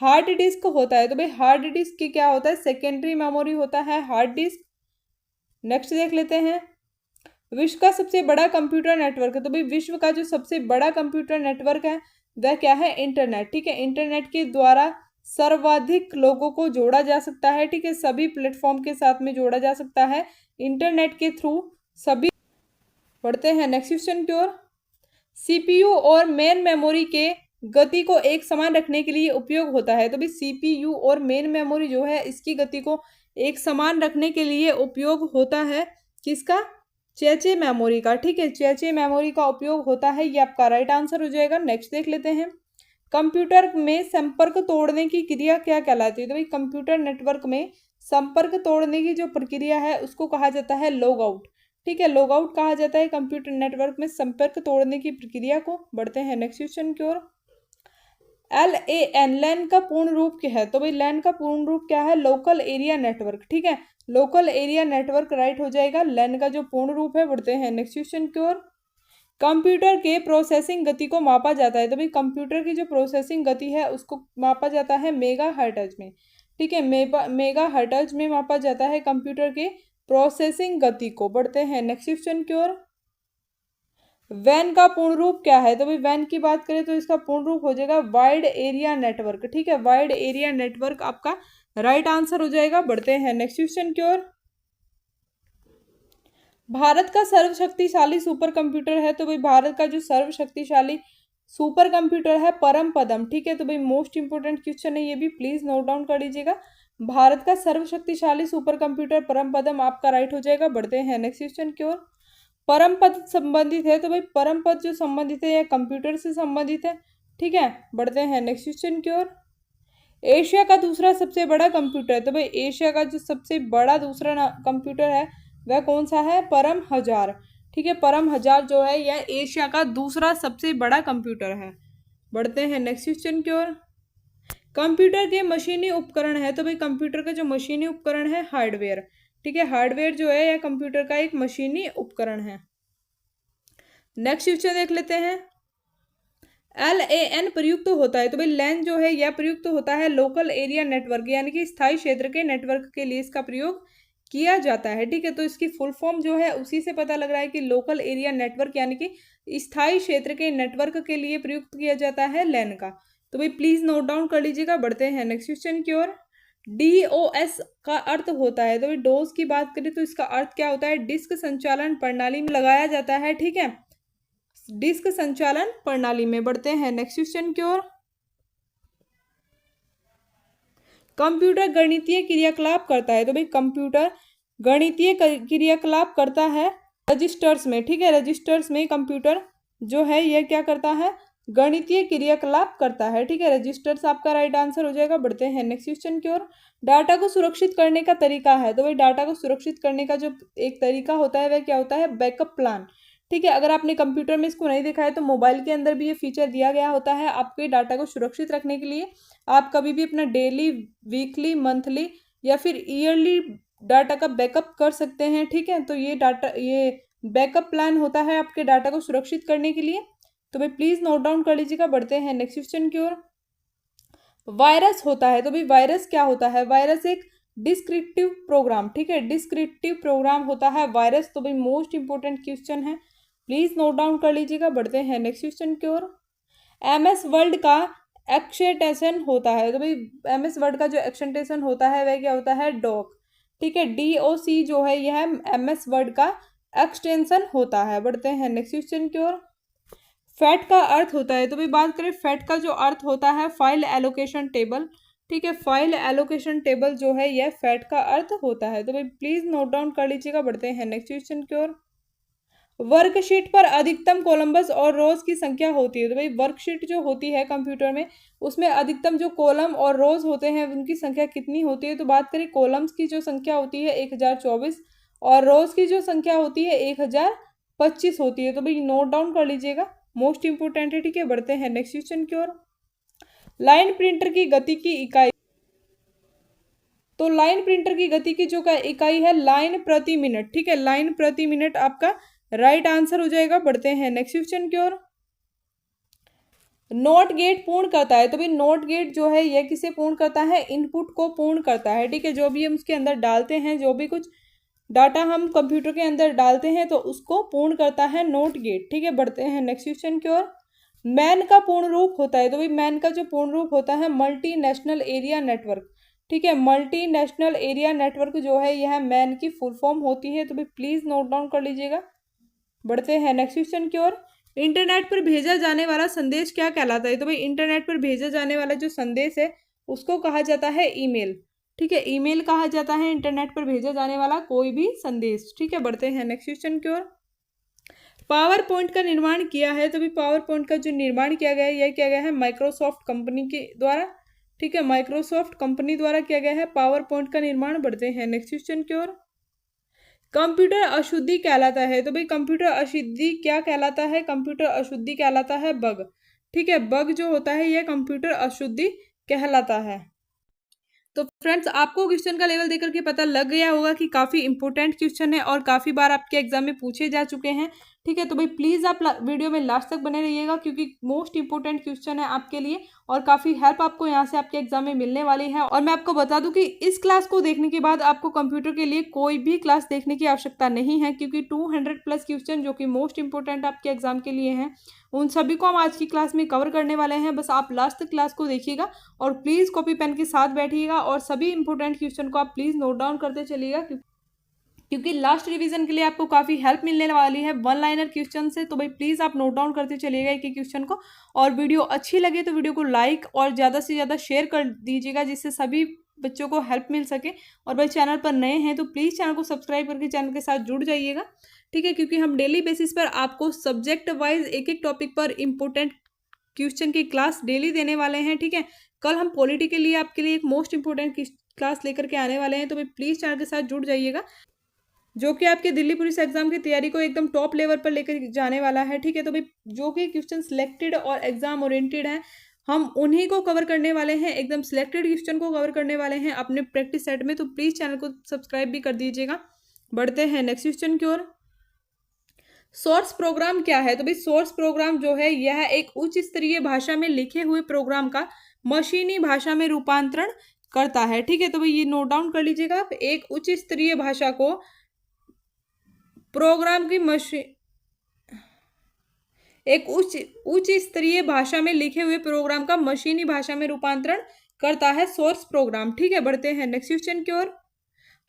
हार्ड डिस्क होता है, तो भाई हार्ड डिस्क की क्या होता है? सेकेंडरी मेमोरी होता है हार्ड डिस्क। नेक्स्ट देख लेते हैं। विश्व का सबसे बड़ा कंप्यूटर नेटवर्क है, तो भाई विश्व का जो सबसे बड़ा कंप्यूटर नेटवर्क है वह क्या है? इंटरनेट, ठीक है, इंटरनेट के द्वारा सर्वाधिक लोगों को जोड़ा जा सकता है, ठीक है, सभी प्लेटफॉर्म के साथ में जोड़ा जा सकता है इंटरनेट के थ्रू सभी। बढ़ते हैं नेक्स्ट क्वेश्चन की ओर। सीपीयू और मेन मेमोरी के गति को एक समान रखने के लिए उपयोग होता है, तो भाई सीपीयू और मेन मेमोरी जो है इसकी गति को एक समान रखने के लिए उपयोग होता है किसका? चेचे मेमोरी का, ठीक है, चेचे मेमोरी का उपयोग होता है। ये आपका राइट आंसर हो जाएगा। नेक्स्ट देख लेते हैं। कंप्यूटर में संपर्क तोड़ने की क्रिया क्या कहलाती है, तो भाई कंप्यूटर नेटवर्क में संपर्क तोड़ने की जो प्रक्रिया है उसको कहा जाता है लॉग आउट, ठीक है, लॉग आउट कहा जाता है कंप्यूटर नेटवर्क में संपर्क तोड़ने की प्रक्रिया को। बढ़ते हैं नेक्स्ट क्वेश्चन की ओर। LAN लैन का पूर्ण रूप क्या है, तो भाई लैन का पूर्ण रूप क्या है? लोकल एरिया नेटवर्क, ठीक है, लोकल एरिया नेटवर्क राइट हो जाएगा लैन का जो पूर्ण रूप है। बढ़ते हैं नेक्स्ट क्वेश्चन की ओर। कंप्यूटर के प्रोसेसिंग गति को मापा जाता है, तो भाई कंप्यूटर की जो प्रोसेसिंग गति है उसको मापा जाता है मेगा हर्ट्ज में, ठीक है, मेगा हर्ट्ज में मापा जाता है कंप्यूटर के प्रोसेसिंग गति को। बढ़ते हैं नेक्स्ट क्वेश्चन की ओर। वैन का पूर्ण रूप क्या है, तो भाई वैन की बात करें तो इसका पूर्ण रूप हो जाएगा वाइड एरिया नेटवर्क, ठीक है, वाइड एरिया नेटवर्क आपका राइट आंसर हो जाएगा। बढ़ते हैं नेक्स्ट क्वेश्चन की ओर। भारत का सर्वशक्तिशाली सुपर कंप्यूटर है, तो भाई भारत का जो सर्वशक्तिशाली सुपर कंप्यूटर है परम पदम, ठीक है, तो भाई मोस्ट इंपोर्टेंट क्वेश्चन है ये भी, प्लीज नोट डाउन कर लीजिएगा। भारत का सर्वशक्तिशाली सुपर कंप्यूटर परम पदम आपका राइट हो जाएगा। बढ़ते हैं नेक्स्ट क्वेश्चन की ओर। परम पद संबंधित है, तो भाई परम पद जो संबंधित है यह कंप्यूटर से संबंधित है, ठीक है। बढ़ते हैं नेक्स्ट क्वेश्चन की ओर। एशिया का दूसरा सबसे बड़ा कंप्यूटर, तो भाई एशिया का जो सबसे बड़ा दूसरा कंप्यूटर है वह कौन सा है? परम हजार, ठीक है, परम हजार जो है यह एशिया का दूसरा सबसे बड़ा कंप्यूटर है। बढ़ते हैं नेक्स्ट क्वेश्चन की ओर। कंप्यूटर के मशीनी उपकरण है, तो भाई कंप्यूटर का जो मशीनी उपकरण है हार्डवेयर, ठीक है, हार्डवेयर जो है यह कंप्यूटर का एक मशीनी उपकरण है। नेक्स्ट क्वेश्चन देख लेते हैं। LAN प्रयुक्त होता है, तो भाई लैन जो है यह प्रयुक्त होता है लोकल एरिया नेटवर्क यानी कि स्थायी क्षेत्र के नेटवर्क के लिए इसका प्रयोग किया जाता है। ठीक है, तो इसकी फुल फॉर्म जो है उसी से पता लग रहा है कि लोकल एरिया नेटवर्क यानी कि स्थायी क्षेत्र के नेटवर्क के लिए प्रयुक्त किया जाता है लैन का। तो भाई प्लीज नोट डाउन कर लीजिएगा। बढ़ते हैं नेक्स्ट क्वेश्चन की ओर। DOS का अर्थ होता है, तो भाई डोज की बात करें तो इसका अर्थ क्या होता है, डिस्क संचालन प्रणाली में लगाया जाता है। ठीक है, डिस्क संचालन प्रणाली में। बढ़ते हैं नेक्स्ट क्वेश्चन की ओर। कंप्यूटर गणितीय क्रियाकलाप करता है, तो भाई कंप्यूटर गणितीय क्रियाकलाप करता है रजिस्टर्स में। ठीक है, रजिस्टर्स में कंप्यूटर जो है यह क्या करता है, गणितीय क्रियाकलाप करता है। ठीक है, रजिस्टर्स आपका राइट आंसर हो जाएगा। बढ़ते हैं नेक्स्ट क्वेश्चन की ओर। डाटा को सुरक्षित करने का तरीका है, तो भाई डाटा को सुरक्षित करने का जो एक तरीका होता है वह क्या होता है, बैकअप प्लान। ठीक है, अगर आपने कंप्यूटर में इसको नहीं देखा है तो मोबाइल के अंदर भी ये फीचर दिया गया होता है आपके डाटा को सुरक्षित रखने के लिए। आप कभी भी अपना डेली, वीकली, मंथली या फिर ईयरली डाटा का बैकअप कर सकते हैं। ठीक है, तो ये डाटा, ये बैकअप प्लान होता है आपके डाटा को सुरक्षित करने के लिए। तो भाई प्लीज नोट डाउन कर लीजिएगा। बढ़ते हैं नेक्स्ट क्वेश्चन की ओर। वायरस होता है, तो भाई वायरस क्या होता है, वायरस एक डिस्क्रिप्टिव प्रोग्राम। ठीक है, डिस्क्रिप्टिव प्रोग्राम होता है वायरस। तो भाई मोस्ट इंपोर्टेंट क्वेश्चन है, प्लीज नोट डाउन कर लीजिएगा। बढ़ते हैं नेक्स्ट क्वेश्चन की ओर। MS वर्ड का एक्सटेंशन होता है, तो भाई MS वर्ड का जो एक्सटेंशन होता है वह क्या होता है, डॉक। ठीक है, DOC जो है यह MS वर्ड का एक्सटेंशन होता है। बढ़ते हैं नेक्स्ट क्वेश्चन की ओर। फैट का अर्थ होता है, तो भाई बात करें फैट का जो अर्थ होता है, फाइल एलोकेशन टेबल। ठीक है, फाइल एलोकेशन टेबल जो है यह फैट का अर्थ होता है। तो भाई प्लीज नोट डाउन कर लीजिएगा। बढ़ते हैं नेक्स्ट क्वेश्चन की ओर। वर्कशीट पर अधिकतम कॉलम्स और रोज की संख्या होती है, तो भाई वर्कशीट जो होती है कंप्यूटर में उसमें अधिकतम जो कॉलम और रोज होते हैं उनकी संख्या कितनी होती है। तो बात करें कॉलम्स की जो संख्या होती है 1024 और रोज की जो संख्या होती है 1025 होती है। तो भाई नोट डाउन कर लीजिएगा, मोस्ट इंपोर्टेंट है। ठीक है, बढ़ते हैं नेक्स्ट क्वेश्चन की ओर। लाइन प्रिंटर की गति की इकाई, तो लाइन प्रिंटर की गति की जो इकाई है लाइन प्रति मिनट। ठीक है, लाइन प्रति मिनट आपका राइट आंसर हो जाएगा। बढ़ते हैं नेक्स्ट क्वेश्चन की ओर। नॉट गेट पूर्ण करता है, तो भाई नॉट गेट जो है यह किसे पूर्ण करता है, इनपुट को पूर्ण करता है। ठीक है, जो भी हम उसके अंदर डालते हैं, जो भी कुछ डाटा हम कंप्यूटर के अंदर डालते हैं तो उसको पूर्ण करता है नॉट गेट। ठीक है, बढ़ते हैं नेक्स्ट क्वेश्चन की ओर। मैन का पूर्ण रूप होता है, तो भाई मैन का जो पूर्ण रूप होता है मल्टी नेशनल एरिया नेटवर्क। ठीक है, मल्टी नेशनल एरिया नेटवर्क जो है यह मैन की फुल फॉर्म होती है। तो भाई प्लीज नोट डाउन कर लीजिएगा। बढ़ते हैं नेक्स्ट क्वेश्चन की ओर। इंटरनेट पर भेजा जाने वाला संदेश क्या कहलाता है, तो भाई इंटरनेट पर भेजा जाने वाला जो संदेश है उसको कहा जाता है ईमेल। ठीक है, ईमेल कहा जाता है इंटरनेट पर भेजा जाने वाला कोई भी संदेश। ठीक है, बढ़ते हैं नेक्स्ट क्वेश्चन की ओर। पावर पॉइंट का निर्माण किया है, तो भाई पावर पॉइंट का जो निर्माण किया गया है यह किया गया है माइक्रोसॉफ्ट कंपनी के द्वारा। ठीक है, माइक्रोसॉफ्ट कंपनी द्वारा किया गया है पावर पॉइंट का निर्माण। बढ़ते हैं नेक्स्ट क्वेश्चन की ओर। कंप्यूटर अशुद्धि कहलाता है, तो भाई कंप्यूटर अशुद्धि क्या कहलाता है, कंप्यूटर अशुद्धि कहलाता है बग। ठीक है, बग जो होता है यह कंप्यूटर अशुद्धि कहलाता है। तो फ्रेंड्स आपको क्वेश्चन का लेवल देकर के पता लग गया होगा कि काफ़ी इंपॉर्टेंट क्वेश्चन है और काफ़ी बार आपके एग्जाम में पूछे जा चुके हैं। ठीक है, तो भाई प्लीज़ आप वीडियो में लास्ट तक बने रहिएगा क्योंकि मोस्ट इंपॉर्टेंट क्वेश्चन है आपके लिए और काफ़ी हेल्प आपको यहाँ से आपके एग्जाम में मिलने वाली है। और मैं आपको बता दूं कि इस क्लास को देखने के बाद आपको कंप्यूटर के लिए कोई भी क्लास देखने की आवश्यकता नहीं है क्योंकि 200+ क्वेश्चन जो कि मोस्ट इंपॉर्टेंट आपके एग्जाम के लिए हैं उन सभी को हम आज की क्लास में कवर करने वाले हैं। बस आप लास्ट तक क्लास को देखिएगा और प्लीज़ कॉपी पेन के साथ बैठिएगा और सभी इंपॉर्टेंट क्वेश्चन को आप प्लीज़ नोट डाउन करते चलिएगा क्योंकि लास्ट रिवीजन के लिए आपको काफ़ी हेल्प मिलने वाली है वन लाइनर क्वेश्चन से। तो भाई प्लीज़ आप नोट डाउन करते चलिएगा एक एक क्वेश्चन को और वीडियो अच्छी लगे तो वीडियो को लाइक और ज़्यादा से ज़्यादा शेयर कर दीजिएगा जिससे सभी बच्चों को हेल्प मिल सके। और भाई चैनल पर नए हैं तो प्लीज़ चैनल को सब्सक्राइब करके चैनल के साथ जुड़ जाइएगा। ठीक है, क्योंकि हम डेली बेसिस पर आपको सब्जेक्ट वाइज एक एक टॉपिक पर इंपॉर्टेंट क्वेश्चन की क्लास डेली देने वाले हैं। ठीक है, कल हम पॉलिटी के लिए आपके लिए एक मोस्ट इंपॉर्टेंट क्लास लेकर के आने वाले हैं। तो भाई प्लीज़ चैनल के साथ जुड़ जाइएगा जो कि आपके दिल्ली पुलिस एग्जाम की तैयारी को एकदम टॉप लेवल पर लेकर जाने वाला है। ठीक है, तो भाई जो कि क्वेश्चन सिलेक्टेड और एग्जाम ओरिएंटेड हैं हम उन्हीं को कवर करने वाले हैं, एकदम सिलेक्टेड क्वेश्चन को कवर करने वाले हैं अपने प्रैक्टिस सेट में। तो प्लीज़ चैनल को सब्सक्राइब भी कर दीजिएगा। बढ़ते हैं नेक्स्ट क्वेश्चन की ओर। सोर्स प्रोग्राम क्या है? तो भाई सोर्स प्रोग्राम जो है यह एक उच्च स्तरीय भाषा में लिखे हुए प्रोग्राम का मशीनी भाषा में रूपांतरण करता है। ठीक है, तो भाई ये नोट डाउन कर लीजिएगा आप। एक उच्च स्तरीय भाषा को प्रोग्राम की मशीन एक उच्च स्तरीय भाषा में लिखे हुए प्रोग्राम का मशीनी भाषा में रूपांतरण करता है सोर्स प्रोग्राम। ठीक है, बढ़ते हैं नेक्स्ट क्वेश्चन की ओर।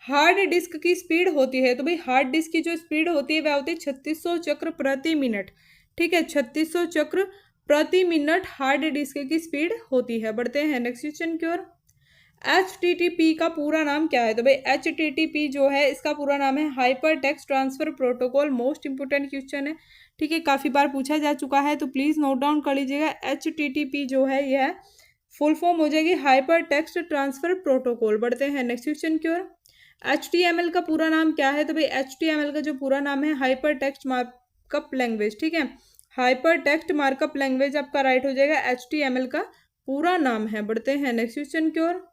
हार्ड डिस्क की स्पीड होती है, तो भाई हार्ड डिस्क की जो स्पीड होती है वह होती है 3600 चक्र प्रति मिनट। ठीक है, 3600 चक्र प्रति मिनट हार्ड डिस्क की स्पीड होती है। बढ़ते हैं नेक्स्ट क्वेश्चन की ओर। HTTP का पूरा नाम क्या है? तो भाई HTTP जो है इसका पूरा नाम है hyper text transfer protocol. Most important question है। ठीक है, काफ़ी बार पूछा जा चुका है, तो प्लीज़ नोट डाउन कर लीजिएगा। HTTP जो है यह फुल फॉर्म हो जाएगी हाइपर टेक्स्ट ट्रांसफर प्रोटोकॉल। बढ़ते हैं नेक्स्ट क्वेश्चन की ओर। HTML का पूरा नाम क्या है? तो भाई HTML का जो पूरा नाम है हाइपर टेक्स्ट मार्कअप लैंग्वेज। ठीक है, हाइपर टेक्स्ट मार्कअप लैंग्वेज आपका राइट हो जाएगा। HTML का पूरा नाम है। बढ़ते हैं नेक्स्ट क्वेश्चन की ओर।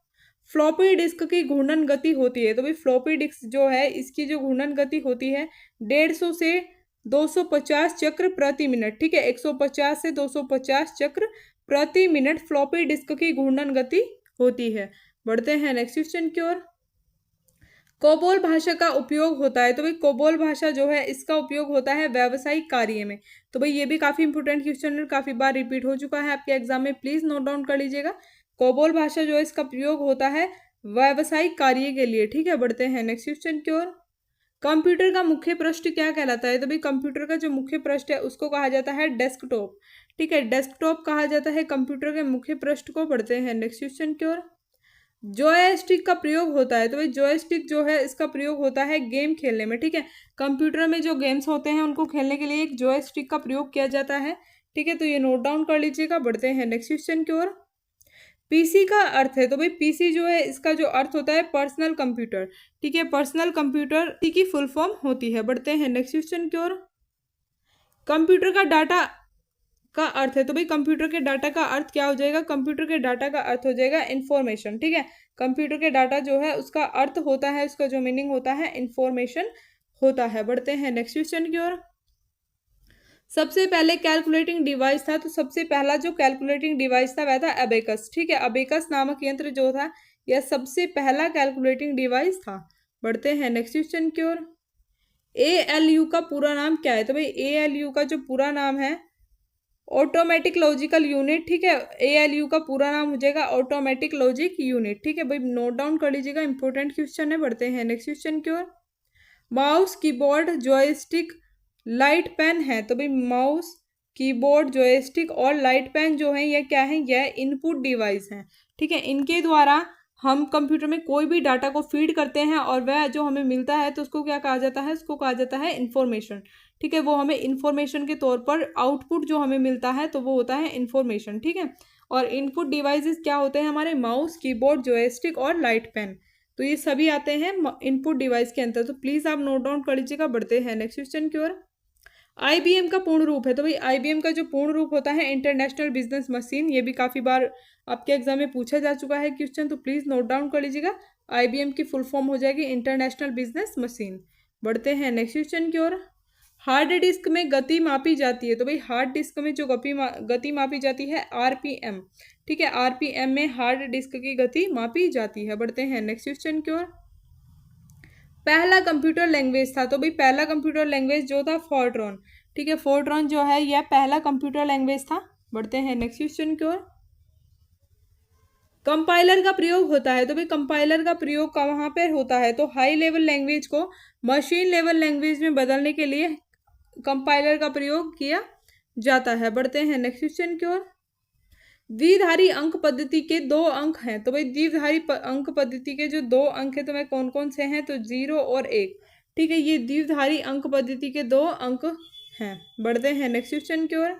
फ्लॉपी डिस्क की घूर्णन गति होती है, तो भाई फ्लॉपी डिस्क जो है इसकी जो घूर्णन गति होती है 150 से 250 चक्र प्रति मिनट। ठीक है, 150 से 250 चक्र प्रति मिनट फ्लॉपी डिस्क की घूर्णन गति होती है। बढ़ते हैं नेक्स्ट क्वेश्चन की ओर। कोबोल भाषा का उपयोग होता है, तो भाई कोबोल भाषा जो है इसका उपयोग होता है व्यावसायिक कार्य में। तो भाई ये भी काफ़ी इंपॉर्टेंट क्वेश्चन है, काफ़ी बार रिपीट हो चुका है आपके एग्जाम में, प्लीज़ नोट डाउन कर लीजिएगा। कोबोल भाषा जो है इसका प्रयोग होता है व्यावसायिक कार्य के लिए। ठीक है, बढ़ते हैं नेक्स्ट क्वेश्चन की ओर। कंप्यूटर का मुख्य पृष्ठ क्या कहलाता है? तो भाई कंप्यूटर का जो मुख्य पृष्ठ है उसको कहा जाता है डेस्कटॉप। ठीक है, डेस्कटॉप कहा जाता है कंप्यूटर के मुख्य पृष्ठ को। बढ़ते हैं नेक्स्ट क्वेश्चन की ओर। जॉयस्टिक का प्रयोग होता है, तो भाई जॉयस्टिक जो है इसका प्रयोग होता है गेम खेलने में। ठीक है, कंप्यूटर में जो गेम्स होते हैं उनको खेलने के लिए एक जॉयस्टिक का प्रयोग किया जाता है। ठीक है, तो ये नोट डाउन कर लीजिएगा। बढ़ते हैं नेक्स्ट क्वेश्चन की ओर। पीसी का अर्थ है, तो भाई पीसी जो है इसका जो अर्थ होता है पर्सनल कंप्यूटर। ठीक है, पर्सनल कंप्यूटर की फुल फॉर्म होती है। बढ़ते हैं नेक्स्ट क्वेश्चन की ओर। कंप्यूटर का डाटा का अर्थ है, तो भाई कंप्यूटर के डाटा का अर्थ क्या हो जाएगा? कंप्यूटर के डाटा का अर्थ हो जाएगा इंफॉर्मेशन। ठीक है, कंप्यूटर के डाटा जो है उसका अर्थ होता है, उसका जो मीनिंग होता है इंफॉर्मेशन होता है। बढ़ते हैं नेक्स्ट क्वेश्चन की ओर। सबसे पहले कैलकुलेटिंग डिवाइस था, तो सबसे पहला जो कैलकुलेटिंग डिवाइस था वह था अबेकस। ठीक है, अबेकस नामक यंत्र जो था यह सबसे पहला कैलकुलेटिंग डिवाइस था। बढ़ते हैं नेक्स्ट क्वेश्चन की ओर। ALU का पूरा नाम क्या है? तो भाई ALU का जो पूरा नाम है ऑटोमेटिक लॉजिकल यूनिट। ठीक है, ALU का पूरा नाम हो जाएगा ऑटोमेटिक लॉजिक यूनिट। ठीक है भाई, नोट डाउन कर लीजिएगा, इंपॉर्टेंट क्वेश्चन है। बढ़ते हैं नेक्स्ट क्वेश्चन की ओर। Mouse, keyboard, joystick, light pen है, तो भाई माउस, कीबोर्ड, जॉयस्टिक और लाइट पेन जो है यह क्या है? यह इनपुट डिवाइस हैं। ठीक है, इनके द्वारा हम कंप्यूटर में कोई भी डाटा को फीड करते हैं और वह जो हमें मिलता है तो उसको क्या कहा जाता है? उसको कहा जाता है इंफॉर्मेशन। ठीक है, वो हमें इंफॉर्मेशन के तौर पर आउटपुट जो हमें मिलता है तो वो होता है इंफॉर्मेशन। ठीक है, और इनपुट डिवाइसेस क्या होते हैं हमारे? माउस, कीबोर्ड, जॉयस्टिक और लाइट पेन। तो ये सभी आते हैं इनपुट डिवाइस के अंदर, तो प्लीज़ आप नोट डाउन कर लीजिएगा। बढ़ते हैं नेक्स्ट क्वेश्चन की ओर। IBM का पूर्ण रूप है, तो भाई IBM का जो पूर्ण रूप होता है इंटरनेशनल बिजनेस मशीन। ये भी काफ़ी बार आपके एग्जाम में पूछा जा चुका है क्वेश्चन, तो प्लीज़ नोट डाउन कर लीजिएगा। IBM की फुल फॉर्म हो जाएगी इंटरनेशनल बिजनेस मशीन। बढ़ते हैं नेक्स्ट क्वेश्चन की ओर। हार्ड डिस्क में गति मापी जाती है, तो भाई हार्ड डिस्क में जो गति मापी जाती है RPM। ठीक है, RPM में हार्ड डिस्क की गति मापी जाती है। बढ़ते हैं नेक्स्ट क्वेश्चन की ओर। पहला कंप्यूटर लैंग्वेज था, तो भाई पहला कंप्यूटर लैंग्वेज जो था फोर्ट्रॉन। ठीक है, फोर्ट्रॉन जो है यह पहला कंप्यूटर लैंग्वेज था। बढ़ते हैं नेक्स्ट क्वेश्चन की ओर। कंपाइलर का प्रयोग होता है, तो भाई कंपाइलर का प्रयोग कहाँ पर होता है? तो हाई लेवल लैंग्वेज को मशीन लेवल लैंग्वेज में बदलने के लिए कंपाइलर का प्रयोग किया जाता है। बढ़ते हैं नेक्स्ट क्वेश्चन की ओर। द्विधारी अंक पद्धति के 2 अंक हैं, तो भाई द्विधारी अंक पद्धति के जो 2 अंक है तो मैं कौन कौन से हैं? तो 0 और 1। ठीक है, ये द्विधारी अंक पद्धति के 2 अंक हैं। बढ़ते हैं नेक्स्ट क्वेश्चन की ओर।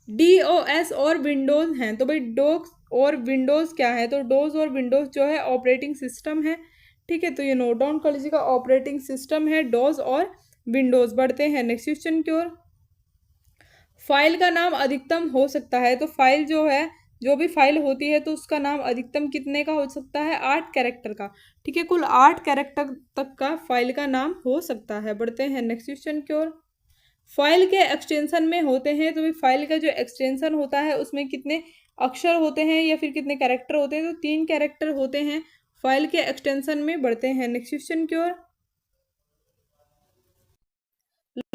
DOS और विंडोज हैं, तो भाई डोस और विंडोज क्या है? तो डोस और विंडोज जो है ऑपरेटिंग सिस्टम है। ठीक है, तो ये नोट डाउन कर लीजिएगा, ऑपरेटिंग सिस्टम है डोस और विंडोज। बढ़ते हैं नेक्स्ट क्वेश्चन की ओर। फाइल का नाम अधिकतम हो सकता है, तो फाइल जो है, जो भी फाइल होती है तो उसका नाम अधिकतम कितने का हो सकता है? 8 कैरेक्टर का। ठीक है, कुल 8 कैरेक्टर तक का फाइल का नाम हो सकता है। बढ़ते हैं नेक्स्ट क्वेश्चन की ओर। फाइल के एक्सटेंशन में होते हैं, तो भाई फाइल का जो एक्सटेंशन होता है उसमें कितने अक्षर होते हैं या फिर कितने कैरेक्टर होते हैं, तो 3 कैरेक्टर होते हैं फाइल के एक्सटेंशन में। बढ़ते हैं नेक्स्ट क्वेश्चन की ओर।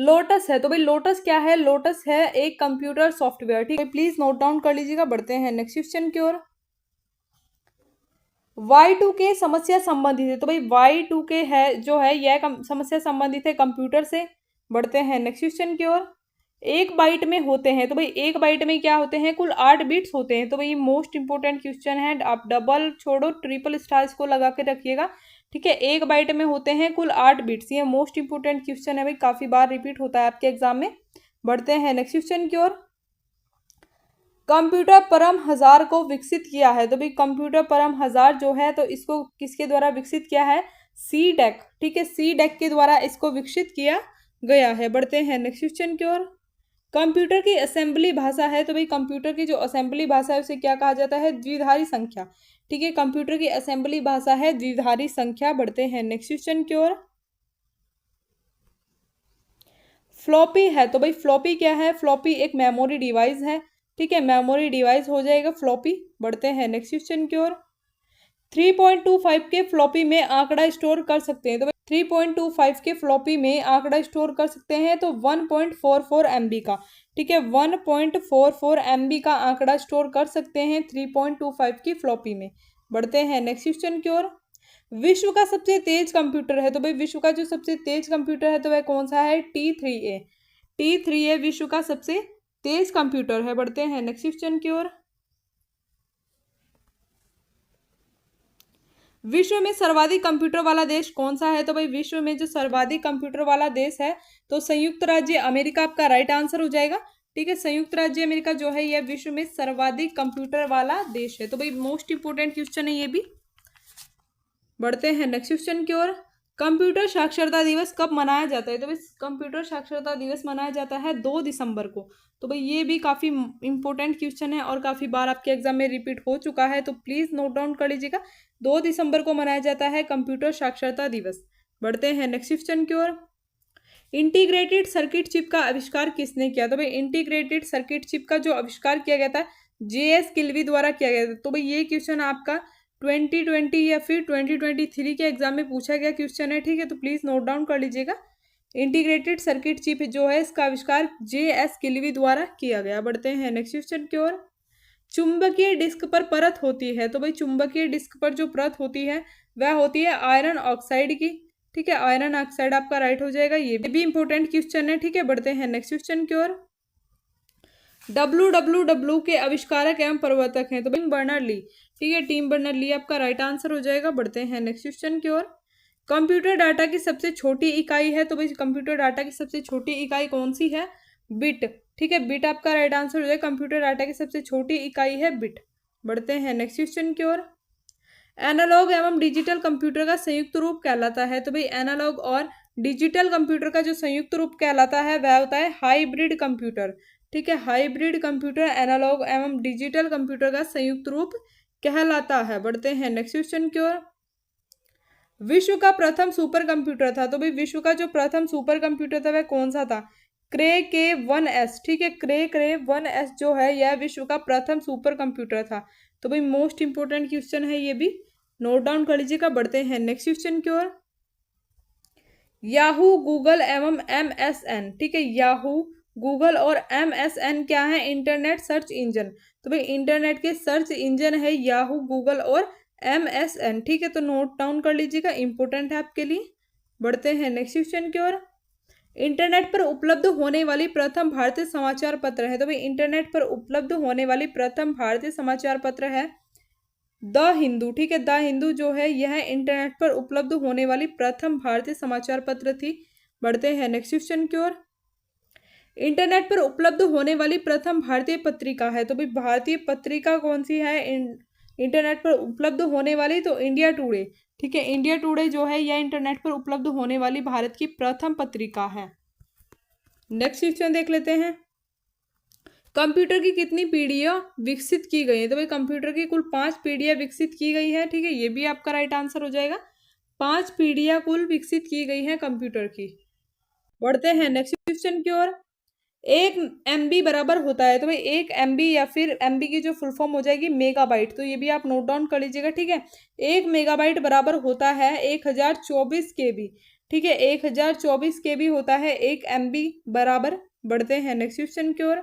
लोटस है, तो भाई लोटस क्या है, लोटस है एक कंप्यूटर सॉफ्टवेयर, ठीक है, प्लीज नोट डाउन कर लीजिएगा। बढ़ते हैं नेक्स्ट क्वेश्चन की ओर। Y2K समस्या संबंधित है, तो भाई Y2K है जो है यह समस्या संबंधित है कंप्यूटर से। बढ़ते हैं नेक्स्ट क्वेश्चन की ओर। 1 बाइट में होते हैं, तो भाई 1 बाइट में क्या होते हैं, कुल 8 बिट्स होते हैं। तो भाई मोस्ट इंपोर्टेंट क्वेश्चन है, आप डबल छोड़ो ट्रिपल स्टार्स को लगा के रखिएगा, ठीक है। 1 बाइट में होते हैं कुल 8 बिट्स, ये मोस्ट इंपोर्टेंट क्वेश्चन है भाई, काफी बार रिपीट होता है आपके एग्जाम में। बढ़ते हैं नेक्स्ट क्वेश्चन की ओर। कंप्यूटर परम हजार को विकसित किया है, तो भाई कंप्यूटर परम हजार जो है तो इसको किसके द्वारा विकसित किया है, सी डेक, ठीक है, सी डेक के द्वारा इसको विकसित किया गया है। बढ़ते हैं नेक्स्ट क्वेश्चन की ओर। कंप्यूटर की असेंबली भाषा है, तो भाई कंप्यूटर की जो असेंबली भाषा है उसे क्या कहा जाता है, द्विधारी संख्या, ठीक है, कंप्यूटर की असेंबली भाषा है द्विधारी संख्या। बढ़ते हैं नेक्स्ट क्वेश्चन की ओर। फ्लॉपी है, तो भाई फ्लॉपी क्या है, फ्लॉपी एक मेमोरी डिवाइस है, ठीक है, मेमोरी डिवाइस हो जाएगा फ्लॉपी। बढ़ते हैं नेक्स्ट क्वेश्चन की ओर। 3.25 के फ्लॉपी में आंकड़ा स्टोर कर सकते हैं, तो 3.25 के फ्लॉपी में आंकड़ा स्टोर कर सकते हैं, तो 1.44 MB का, ठीक है, 1.44 MB का आंकड़ा स्टोर कर सकते हैं 3.25 की फ्लॉपी में। बढ़ते हैं नेक्स्ट क्वेश्चन की ओर। विश्व का सबसे तेज कंप्यूटर है, तो भाई विश्व का जो सबसे तेज कंप्यूटर है तो वह कौन सा है, T3A, T3A विश्व का सबसे तेज कंप्यूटर है। बढ़ते हैं नेक्स्ट क्वेश्चन की ओर। विश्व में सर्वाधिक कंप्यूटर वाला देश कौन सा है, तो भाई विश्व में जो सर्वाधिक कंप्यूटर वाला देश है तो संयुक्त राज्य अमेरिका आपका राइट आंसर हो जाएगा, ठीक है, संयुक्त राज्य अमेरिका जो है यह विश्व में सर्वाधिक कंप्यूटर वाला देश है। तो भाई मोस्ट इंपोर्टेंट क्वेश्चन है ये भी। बढ़ते हैं नेक्स्ट क्वेश्चन की ओर। कंप्यूटर साक्षरता दिवस कब मनाया जाता है, तो भाई कंप्यूटर साक्षरता दिवस मनाया जाता है 2 दिसंबर को। तो भाई ये भी काफ़ी इंपॉर्टेंट क्वेश्चन है और काफ़ी बार आपके एग्जाम में रिपीट हो चुका है, तो प्लीज़ नोट डाउन कर लीजिएगा, 2 दिसंबर को मनाया जाता है कंप्यूटर साक्षरता दिवस। बढ़ते हैं नेक्स्ट क्वेश्चन की ओर। इंटीग्रेटेड सर्किट चिप का आविष्कार किसने किया, तो भाई इंटीग्रेटेड सर्किट चिप का जो आविष्कार किया गया था JS किल्वी द्वारा किया गया था। तो भाई ये क्वेश्चन आपका 2020 या फिर 2023 के एग्जाम में पूछा गया क्वेश्चन है, ठीक है, तो प्लीज़ नोट डाउन कर लीजिएगा। इंटीग्रेटेड सर्किट चिप जो है इसका आविष्कार JS किल्वी द्वारा किया गया। बढ़ते हैं नेक्स्ट क्वेश्चन की ओर। चुंबकीय डिस्क पर परत होती है, तो भाई चुंबकीय डिस्क पर जो परत होती है वह होती है आयरन ऑक्साइड की, ठीक है, आयरन ऑक्साइड आपका राइट हो जाएगा, ये भी इंपॉर्टेंट क्वेश्चन है, ठीक है। बढ़ते हैं नेक्स्ट क्वेश्चन की ओर। WWW के आविष्कारक एवं प्रवर्तक हैं, तो टिम बर्नर ली, ठीक है, टिम बर्नर ली आपका राइट आंसर हो जाएगा। बढ़ते हैं नेक्स्ट क्वेश्चन की ओर। कंप्यूटर डाटा की सबसे छोटी इकाई है, तो भाई कंप्यूटर डाटा की सबसे छोटी इकाई कौन सी है, बिट, ठीक है, बिट आपका राइट आंसर हो जाएगा, कंप्यूटर डाटा की सबसे छोटी इकाई है बिट। बढ़ते हैं नेक्स्ट क्वेश्चन की ओर। एनालॉग एवं डिजिटल कंप्यूटर का संयुक्त रूप कहलाता है, तो भाई एनालॉग और डिजिटल कंप्यूटर का जो संयुक्त रूप कहलाता है वह होता है हाइब्रिड कंप्यूटर, ठीक है, हाइब्रिड कंप्यूटर एनालॉग एवं डिजिटल कंप्यूटर का संयुक्त रूप कहलाता है। बढ़ते हैं नेक्स्ट क्वेश्चन की ओर। विश्व का प्रथम सुपर कंप्यूटर था, तो भाई विश्व का जो प्रथम सुपर कंप्यूटर था वह कौन सा था, क्रे K1S, ठीक है, क्रे 1S जो है यह विश्व का प्रथम सुपर कंप्यूटर था। तो भाई मोस्ट इंपोर्टेंट क्वेश्चन है, ये भी नोट डाउन कर लीजिएगा। बढ़ते हैं नेक्स्ट क्वेश्चन की ओर। याहू, गूगल एवं MSN, ठीक है, याहू, गूगल और MSN क्या है, इंटरनेट सर्च इंजन, तो भाई इंटरनेट के सर्च इंजन है याहू, गूगल और MSN, ठीक है, तो नोट डाउन कर लीजिएगा, इंपॉर्टेंट है आपके लिए। बढ़ते हैं नेक्स्ट क्वेश्चन की ओर। इंटरनेट पर उपलब्ध होने वाली प्रथम भारतीय समाचार पत्र है, तो भाई इंटरनेट पर उपलब्ध होने वाली प्रथम भारतीय समाचार पत्र है द हिंदू, ठीक है, द हिंदू जो है यह इंटरनेट पर उपलब्ध होने वाली प्रथम भारतीय समाचार पत्र थी। बढ़ते हैं नेक्स्ट क्वेश्चन की ओर। इंटरनेट पर उपलब्ध होने वाली प्रथम भारतीय पत्रिका है, तो भाई भारतीय पत्रिका कौन सी है इंटरनेट पर उपलब्ध होने वाली, तो इंडिया टुडे, ठीक है, इंडिया टुडे जो है यह इंटरनेट पर उपलब्ध होने वाली भारत की प्रथम पत्रिका है। नेक्स्ट क्वेश्चन देख लेते हैं। कंप्यूटर की कितनी पीढ़ियाँ विकसित की गई है, तो भाई कंप्यूटर की कुल 5 पीढ़ियाँ विकसित की गई है, ठीक है, ये भी आपका राइट आंसर हो जाएगा, 5 पीढ़ियाँ कुल विकसित की गई हैं कंप्यूटर की। बढ़ते हैं नेक्स्ट क्वेश्चन की ओर। 1 MB बराबर होता है, तो भाई 1 MB या फिर MB की जो फुल फॉर्म हो जाएगी मेगाबाइट, तो ये भी आप नोट डाउन कर लीजिएगा, ठीक है। 1 मेगाबाइट बराबर होता है 1024 KB, ठीक है। 1024 KB होता है 1 MB बराबर। बढ़ते हैं नेक्स्ट क्वेश्चन की ओर।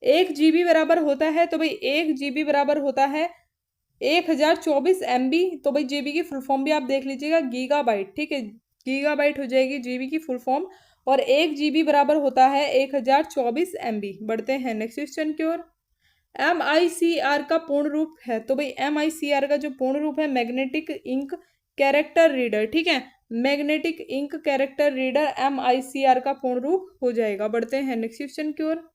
1 GB बराबर होता है, तो भाई 1 GB बराबर होता है 1024 MB, तो भाई जीबी की फुल फॉर्म भी आप देख लीजिएगा, गीगाबाइट, ठीक है। गीगाबाइट हो जाएगी जीबी की फुल फॉर्म, और 1 GB बराबर होता है 1024 MB। बढ़ते हैं नेक्स्ट क्वेश्चन की ओर। MICR का पूर्ण रूप है, तो भाई MICR का जो पूर्ण रूप है मैग्नेटिक इंक कैरेक्टर रीडर, ठीक है। Magnetic ink character reader MICR का पूर्ण रूप हो जाएगा। बढ़ते हैं नेक्स्ट क्वेश्चन की ओर।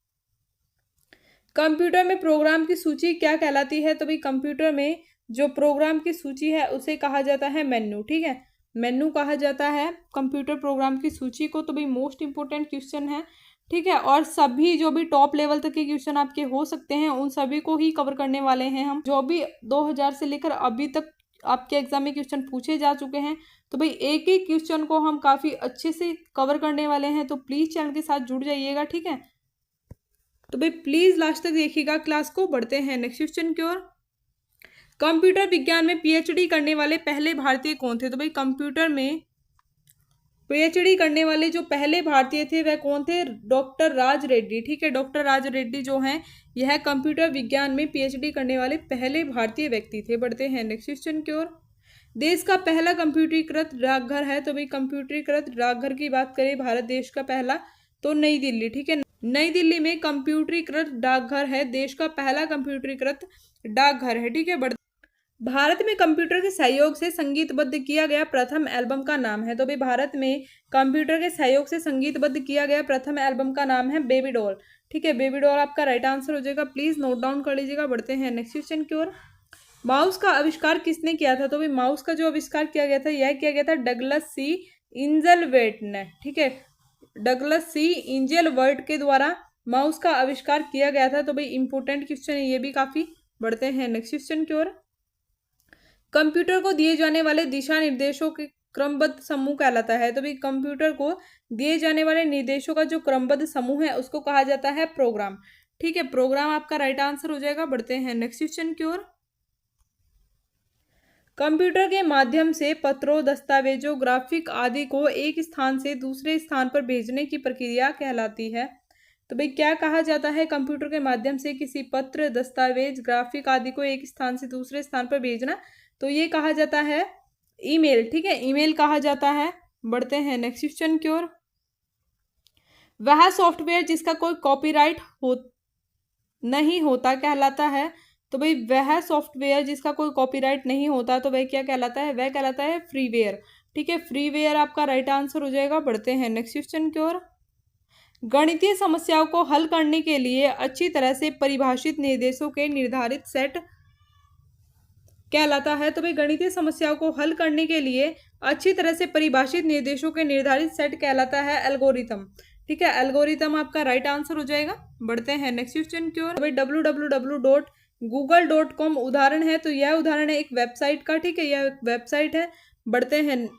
कंप्यूटर में प्रोग्राम की सूची क्या कहलाती है, तो भाई कंप्यूटर में जो प्रोग्राम की सूची है उसे कहा जाता है मेन्यू, ठीक है। मेन्यू कहा जाता है कंप्यूटर प्रोग्राम की सूची को। तो भाई मोस्ट इंपोर्टेंट क्वेश्चन है, ठीक है। और सभी जो भी टॉप लेवल तक के क्वेश्चन आपके हो सकते हैं उन सभी को ही कवर करने वाले हैं हम, जो भी 2000 से लेकर अभी तक आपके एग्जाम में क्वेश्चन पूछे जा चुके हैं। तो भाई एक एक क्वेश्चन को हम काफ़ी अच्छे से कवर करने वाले हैं, तो प्लीज़ चैनल के साथ जुड़ जाइएगा, ठीक है। तो भाई प्लीज लास्ट तक देखिएगा क्लास को। बढ़ते हैं नेक्स्ट क्वेश्चन की ओर। कंप्यूटर विज्ञान में पीएचडी करने वाले पहले भारतीय कौन थे, तो भाई कंप्यूटर में पीएचडी करने वाले जो पहले भारतीय थे वह कौन थे, डॉक्टर राज रेड्डी, ठीक है। डॉक्टर राज रेड्डी जो हैं यह कंप्यूटर विज्ञान में पीएचडी करने वाले पहले भारतीय व्यक्ति थे। बढ़ते हैं नेक्स्ट क्वेश्चन की ओर। देश का पहला कंप्यूटरीकृत डाकघर है, तो भाई कंप्यूटरीकृत डाकघर की बात करें भारत देश का पहला, तो नई दिल्ली, ठीक है। नई दिल्ली में कंप्यूटरीकृत डाकघर है, देश का पहला कंप्यूटरीकृत डाकघर है, ठीक है। भारत में कंप्यूटर के सहयोग से संगीतबद्ध किया गया प्रथम एल्बम का नाम है, तो भाई भारत में कंप्यूटर के सहयोग से संगीतबद्ध किया गया प्रथम एल्बम का नाम है बेबी डॉल, ठीक है। बेबी डॉल आपका राइट आंसर हो जाएगा, प्लीज नोट डाउन कर लीजिएगा। बढ़ते हैं नेक्स्ट क्वेश्चन की ओर। माउस का आविष्कार किसने किया था, तो भाई माउस का जो आविष्कार किया गया था यह किया गया था डगलस सी इंजलवर्ट ने, ठीक है। डगलस सी इंजलवर्ट के द्वारा माउस का आविष्कार किया गया था, तो भाई इंपोर्टेंट क्वेश्चन है ये भी काफी। बढ़ते हैं नेक्स्ट क्वेश्चन की ओर। कंप्यूटर को दिए जाने वाले दिशा निर्देशों के क्रमबद्ध समूह कहलाता है, तो भाई कंप्यूटर को दिए जाने वाले निर्देशों का जो क्रमबद्ध समूह है उसको कहा जाता है प्रोग्राम, ठीक है। प्रोग्राम आपका राइट आंसर हो जाएगा। बढ़ते हैं नेक्स्ट क्वेश्चन की ओर। कंप्यूटर के माध्यम से पत्रों, दस्तावेजों, ग्राफिक आदि को एक स्थान से दूसरे स्थान पर भेजने की प्रक्रिया कहलाती है, तो भाई क्या कहा जाता है कंप्यूटर के माध्यम से किसी पत्र, दस्तावेज, ग्राफिक आदि को एक स्थान से दूसरे स्थान पर भेजना, तो ये कहा जाता है ईमेल, ठीक है। ईमेल कहा जाता है। बढ़ते हैं नेक्स्ट क्वेश्चन की ओर। वह सॉफ्टवेयर जिसका कोई कॉपीराइट नहीं होता कहलाता है, तो भाई वह सॉफ्टवेयर जिसका कोई कॉपीराइट नहीं होता तो वह क्या कहलाता है, वह कहलाता है फ्रीवेयर, ठीक है। फ्रीवेयर आपका राइट आंसर हो जाएगा। बढ़ते हैं नेक्स्ट क्वेश्चन की ओर। गणितीय समस्याओं को हल करने के लिए अच्छी तरह से परिभाषित निर्देशों के निर्धारित सेट कहलाता है, तो भाई गणितीय समस्याओं को हल करने के लिए अच्छी तरह से परिभाषित निर्देशों के निर्धारित सेट कहलाता है एल्गोरिथम, ठीक है। एल्गोरिथम आपका राइट आंसर हो जाएगा। बढ़ते हैं नेक्स्ट क्वेश्चन की ओर। भाई www.google.com उदाहरण है, तो यह उदाहरण है एक वेबसाइट का, ठीक है। यह वेबसाइट है। बढ़ते हैं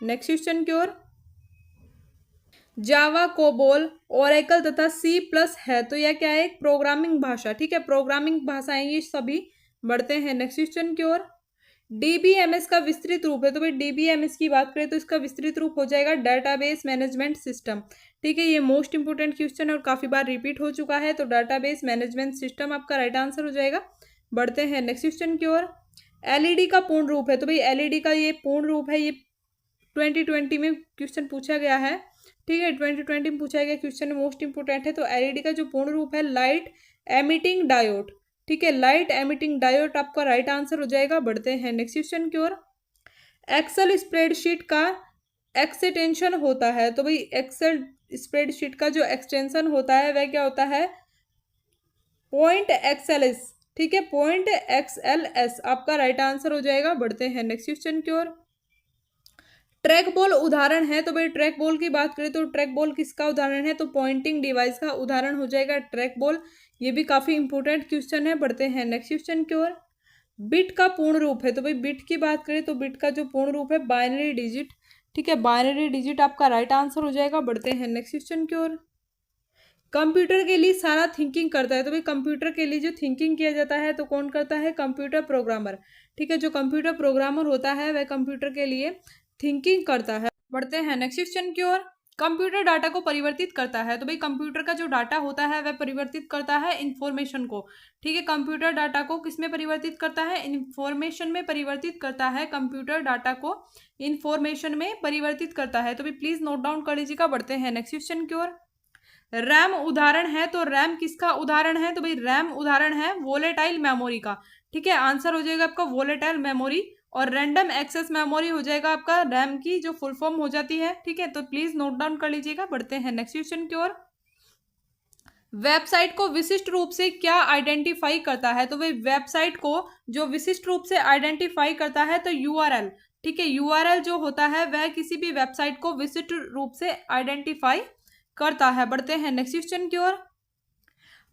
नेक्स्ट क्वेश्चन की ओर। जावा, कोबोल, ओरेकल तथा C+ है, तो यह क्या है, एक प्रोग्रामिंग भाषा, ठीक है। प्रोग्रामिंग भाषाएं ये सभी। बढ़ते हैं नेक्स्ट क्वेश्चन की ओर। DBMS का विस्तृत रूप है, तो भाई DBMS की बात करें तो इसका विस्तृत रूप हो जाएगा डाटाबेस मैनेजमेंट सिस्टम, ठीक है। ये मोस्ट इंपोर्टेंट क्वेश्चन है और काफी बार रिपीट हो चुका है, तो डाटाबेस मैनेजमेंट सिस्टम आपका राइट आंसर हो जाएगा। बढ़ते हैं नेक्स्ट क्वेश्चन की ओर। LED का पूर्ण रूप है, तो भाई LED का ये पूर्ण रूप है, ये 2020 में क्वेश्चन पूछा गया है, ठीक है। 2020 में पूछा गया क्वेश्चन मोस्ट इंपोर्टेंट है। तो LED का जो पूर्ण रूप है लाइट एमिटिंग डायोड, ठीक है। लाइट एमिटिंग डायोड आपका राइट आंसर हो जाएगा। बढ़ते हैं नेक्स्ट क्वेश्चन की ओर। एक्सेल स्प्रेडशीट का एक्सटेंशन होता है, तो भाई एक्सेल स्प्रेडशीट का जो एक्सटेंशन होता है वह क्या होता है, .xls, ठीक है। .xls आपका राइट आंसर हो जाएगा। बढ़ते हैं नेक्स्ट क्वेश्चन की ओर। ट्रैक बॉल उदाहरण है, तो भाई ट्रैक बॉल की बात करें तो ट्रैक बॉल किसका उदाहरण है, तो पॉइंटिंग डिवाइस का उदाहरण हो जाएगा ट्रैक बॉल। ये भी काफी इंपोर्टेंट क्वेश्चन है। बढ़ते हैं नेक्स्ट क्वेश्चन की ओर। बिट का पूर्ण रूप है, तो भाई बिट की बात करें तो बिट का जो पूर्ण रूप है बाइनरी डिजिट, ठीक है, बाइनरी डिजिट आपका राइट आंसर हो जाएगा। बढ़ते हैं नेक्स्ट क्वेश्चन की ओर। कंप्यूटर के लिए सारा थिंकिंग करता है, तो भाई कंप्यूटर के लिए जो थिंकिंग किया जाता है तो कौन करता है? Computer programmer. ठीक है, जो कंप्यूटर प्रोग्रामर होता है वह कंप्यूटर के लिए थिंकिंग करता है। बढ़ते हैं नेक्स्ट क्वेश्चन की ओर। कंप्यूटर डाटा को परिवर्तित करता है, तो भाई कंप्यूटर का जो डाटा होता है वह परिवर्तित करता है इंफॉर्मेशन को। ठीक है, कंप्यूटर डाटा को किस में परिवर्तित करता है? इंफॉर्मेशन में परिवर्तित करता है। कंप्यूटर डाटा को इंफॉर्मेशन में परिवर्तित करता है, तो भाई प्लीज नोट डाउन कर लीजिएगा। बढ़ते हैं नेक्स्ट क्वेश्चन की ओर। रैम उदाहरण है, तो रैम किसका उदाहरण है? तो भाई रैम उदाहरण है वोलेटाइल मेमोरी का। ठीक है, आंसर हो जाएगा आपका वोलेटाइल मेमोरी। और रैंडम एक्सेस मेमोरी हो जाएगा आपका रैम की जो फुल फॉर्म हो जाती है। ठीक है, तो प्लीज नोट डाउन कर लीजिएगा। बढ़ते हैं नेक्स्ट क्वेश्चन की ओर। वेबसाइट को विशिष्ट रूप से क्या आइडेंटिफाई करता है? तो भाई वेबसाइट को जो विशिष्ट रूप से आइडेंटिफाई करता है तो यूआरएल। ठीक है, यूआरएल जो होता है वह किसी भी वेबसाइट को विशिष्ट रूप से आइडेंटिफाई करता है। बढ़ते हैं नेक्स्ट क्वेश्चन की ओर।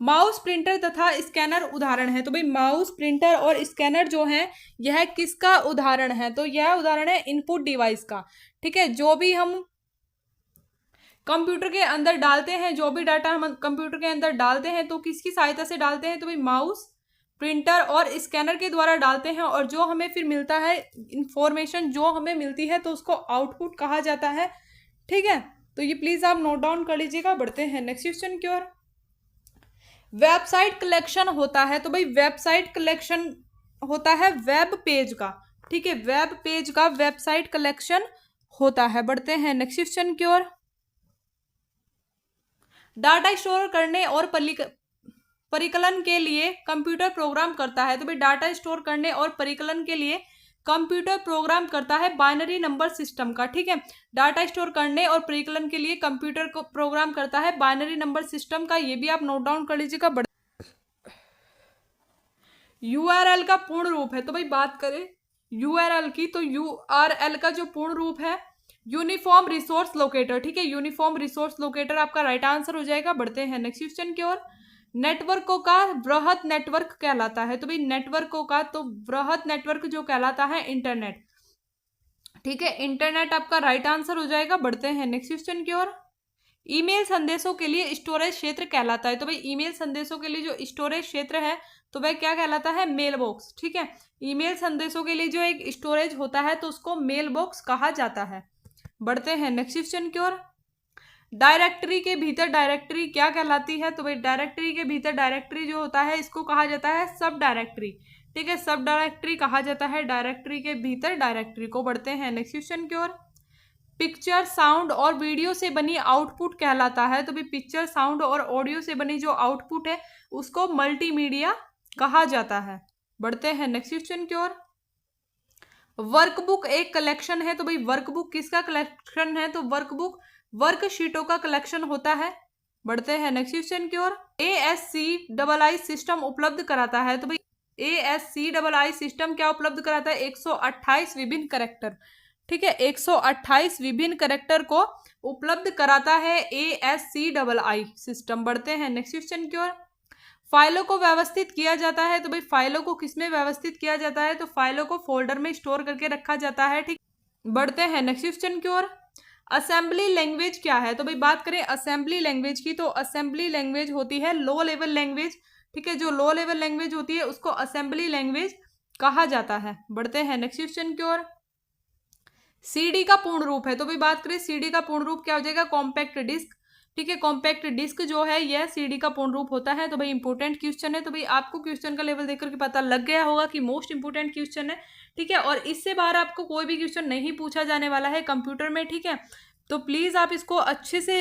माउस, प्रिंटर तथा स्कैनर उदाहरण है, तो भाई माउस, प्रिंटर और स्कैनर जो है यह किसका उदाहरण है? तो यह उदाहरण है इनपुट डिवाइस का। ठीक है, जो भी हम कंप्यूटर के अंदर डालते हैं, जो भी डाटा हम कंप्यूटर के अंदर डालते हैं तो किसकी सहायता से डालते हैं? तो भाई माउस, प्रिंटर और स्कैनर के द्वारा डालते हैं। और जो हमें फिर मिलता है इंफॉर्मेशन जो हमें मिलती है तो उसको आउटपुट कहा जाता है। ठीक है, तो ये प्लीज आप नोट डाउन कर लीजिएगा। बढ़ते हैं नेक्स्ट क्वेश्चन की ओर। वेबसाइट कलेक्शन होता है, तो भाई वेबसाइट कलेक्शन होता है वेब पेज का। ठीक है, वेब पेज का वेबसाइट कलेक्शन होता है। बढ़ते हैं नेक्स्ट क्वेश्चन की ओर। डाटा स्टोर करने और परिकलन के लिए कंप्यूटर प्रोग्राम करता है, तो भाई डाटा स्टोर करने और परिकलन के लिए कंप्यूटर प्रोग्राम करता है बाइनरी नंबर सिस्टम का। ठीक है, डाटा स्टोर करने और परिकलन के लिए कंप्यूटर को प्रोग्राम करता है बाइनरी नंबर सिस्टम का। ये भी आप नोट डाउन कर लीजिएगा। यूआरएल का पूर्ण रूप है, तो भाई बात करें यूआरएल की तो यूआरएल का जो पूर्ण रूप है यूनिफॉर्म रिसोर्स लोकेटर। ठीक है, यूनिफॉर्म रिसोर्स लोकेटर आपका राइट आंसर हो जाएगा। बढ़ते हैं नेक्स्ट क्वेश्चन की ओर। नेटवर्कों का वृहत नेटवर्क कहलाता है, तो भाई नेटवर्कों का तो वृहत नेटवर्क जो कहलाता है इंटरनेट। ठीक है, इंटरनेट आपका राइट आंसर हो जाएगा। बढ़ते हैं नेक्स्ट क्वेश्चन की ओर। ईमेल संदेशों के लिए स्टोरेज क्षेत्र कहलाता है, तो भाई ईमेल संदेशों के लिए जो स्टोरेज क्षेत्र है तो वह क्या कहलाता है? Mail box. ठीक है, ईमेल संदेशों के लिए जो एक स्टोरेज होता है तो उसको मेल बॉक्स कहा जाता है। बढ़ते हैं नेक्स्ट क्वेश्चन की ओर। डायरेक्टरी के भीतर डायरेक्टरी क्या कहलाती है? तो भाई डायरेक्टरी के भीतर डायरेक्टरी जो होता है इसको कहा जाता है सब डायरेक्टरी। ठीक है, सब डायरेक्टरी कहा जाता है डायरेक्टरी के भीतर डायरेक्टरी को। बढ़ते हैं नेक्स्ट क्वेश्चन की ओर। पिक्चर, साउंड और वीडियो से बनी आउटपुट कहलाता है, तो भाई पिक्चर, साउंड और ऑडियो से बनी जो आउटपुट है उसको मल्टीमीडिया कहा जाता है। बढ़ते हैं नेक्स्ट क्वेश्चन की ओर। वर्कबुक एक कलेक्शन है, तो भाई वर्कबुक किसका कलेक्शन है? तो वर्कबुक वर्कशीटों का कलेक्शन होता है। बढ़ते हैं नेक्स्ट क्वेश्चन की ओर। ASCII सिस्टम उपलब्ध कराता है, तो भाई ASCII सिस्टम क्या उपलब्ध कराता है? 128 विभिन्न कैरेक्टर। ठीक है, 128 विभिन्न कैरेक्टर को उपलब्ध कराता है ASCII सिस्टम। बढ़ते हैं नेक्स्ट क्वेश्चन की ओर। फाइलों को व्यवस्थित किया जाता है, तो भाई फाइलों को किसमें व्यवस्थित किया जाता है? तो फाइलों को फोल्डर में स्टोर करके रखा जाता है। ठीक, बढ़ते हैं नेक्स्ट क्वेश्चन की ओर। असेंबली लैंग्वेज क्या है? तो भाई बात करें असेंबली लैंग्वेज की तो असेंबली लैंग्वेज होती है लो लेवल लैंग्वेज। ठीक है, जो लो लेवल लैंग्वेज होती है उसको असेंबली लैंग्वेज कहा जाता है। बढ़ते हैं नेक्स्ट क्वेश्चन की ओर। सीडी का पूर्ण रूप है, तो भाई बात करें सीडी का पूर्ण रूप क्या हो जाएगा? Compact disc. ठीक है, कॉम्पैक्ट डिस्क जो है यह सीडी का पूर्ण रूप होता है। तो भाई इंपॉर्टेंट क्वेश्चन है, तो भाई आपको क्वेश्चन का लेवल देखकर के पता लग गया होगा कि मोस्ट इंपोर्टेंट क्वेश्चन है। ठीक है, और इससे बाहर आपको कोई भी क्वेश्चन नहीं पूछा जाने वाला है कंप्यूटर में। ठीक है, तो प्लीज आप इसको अच्छे से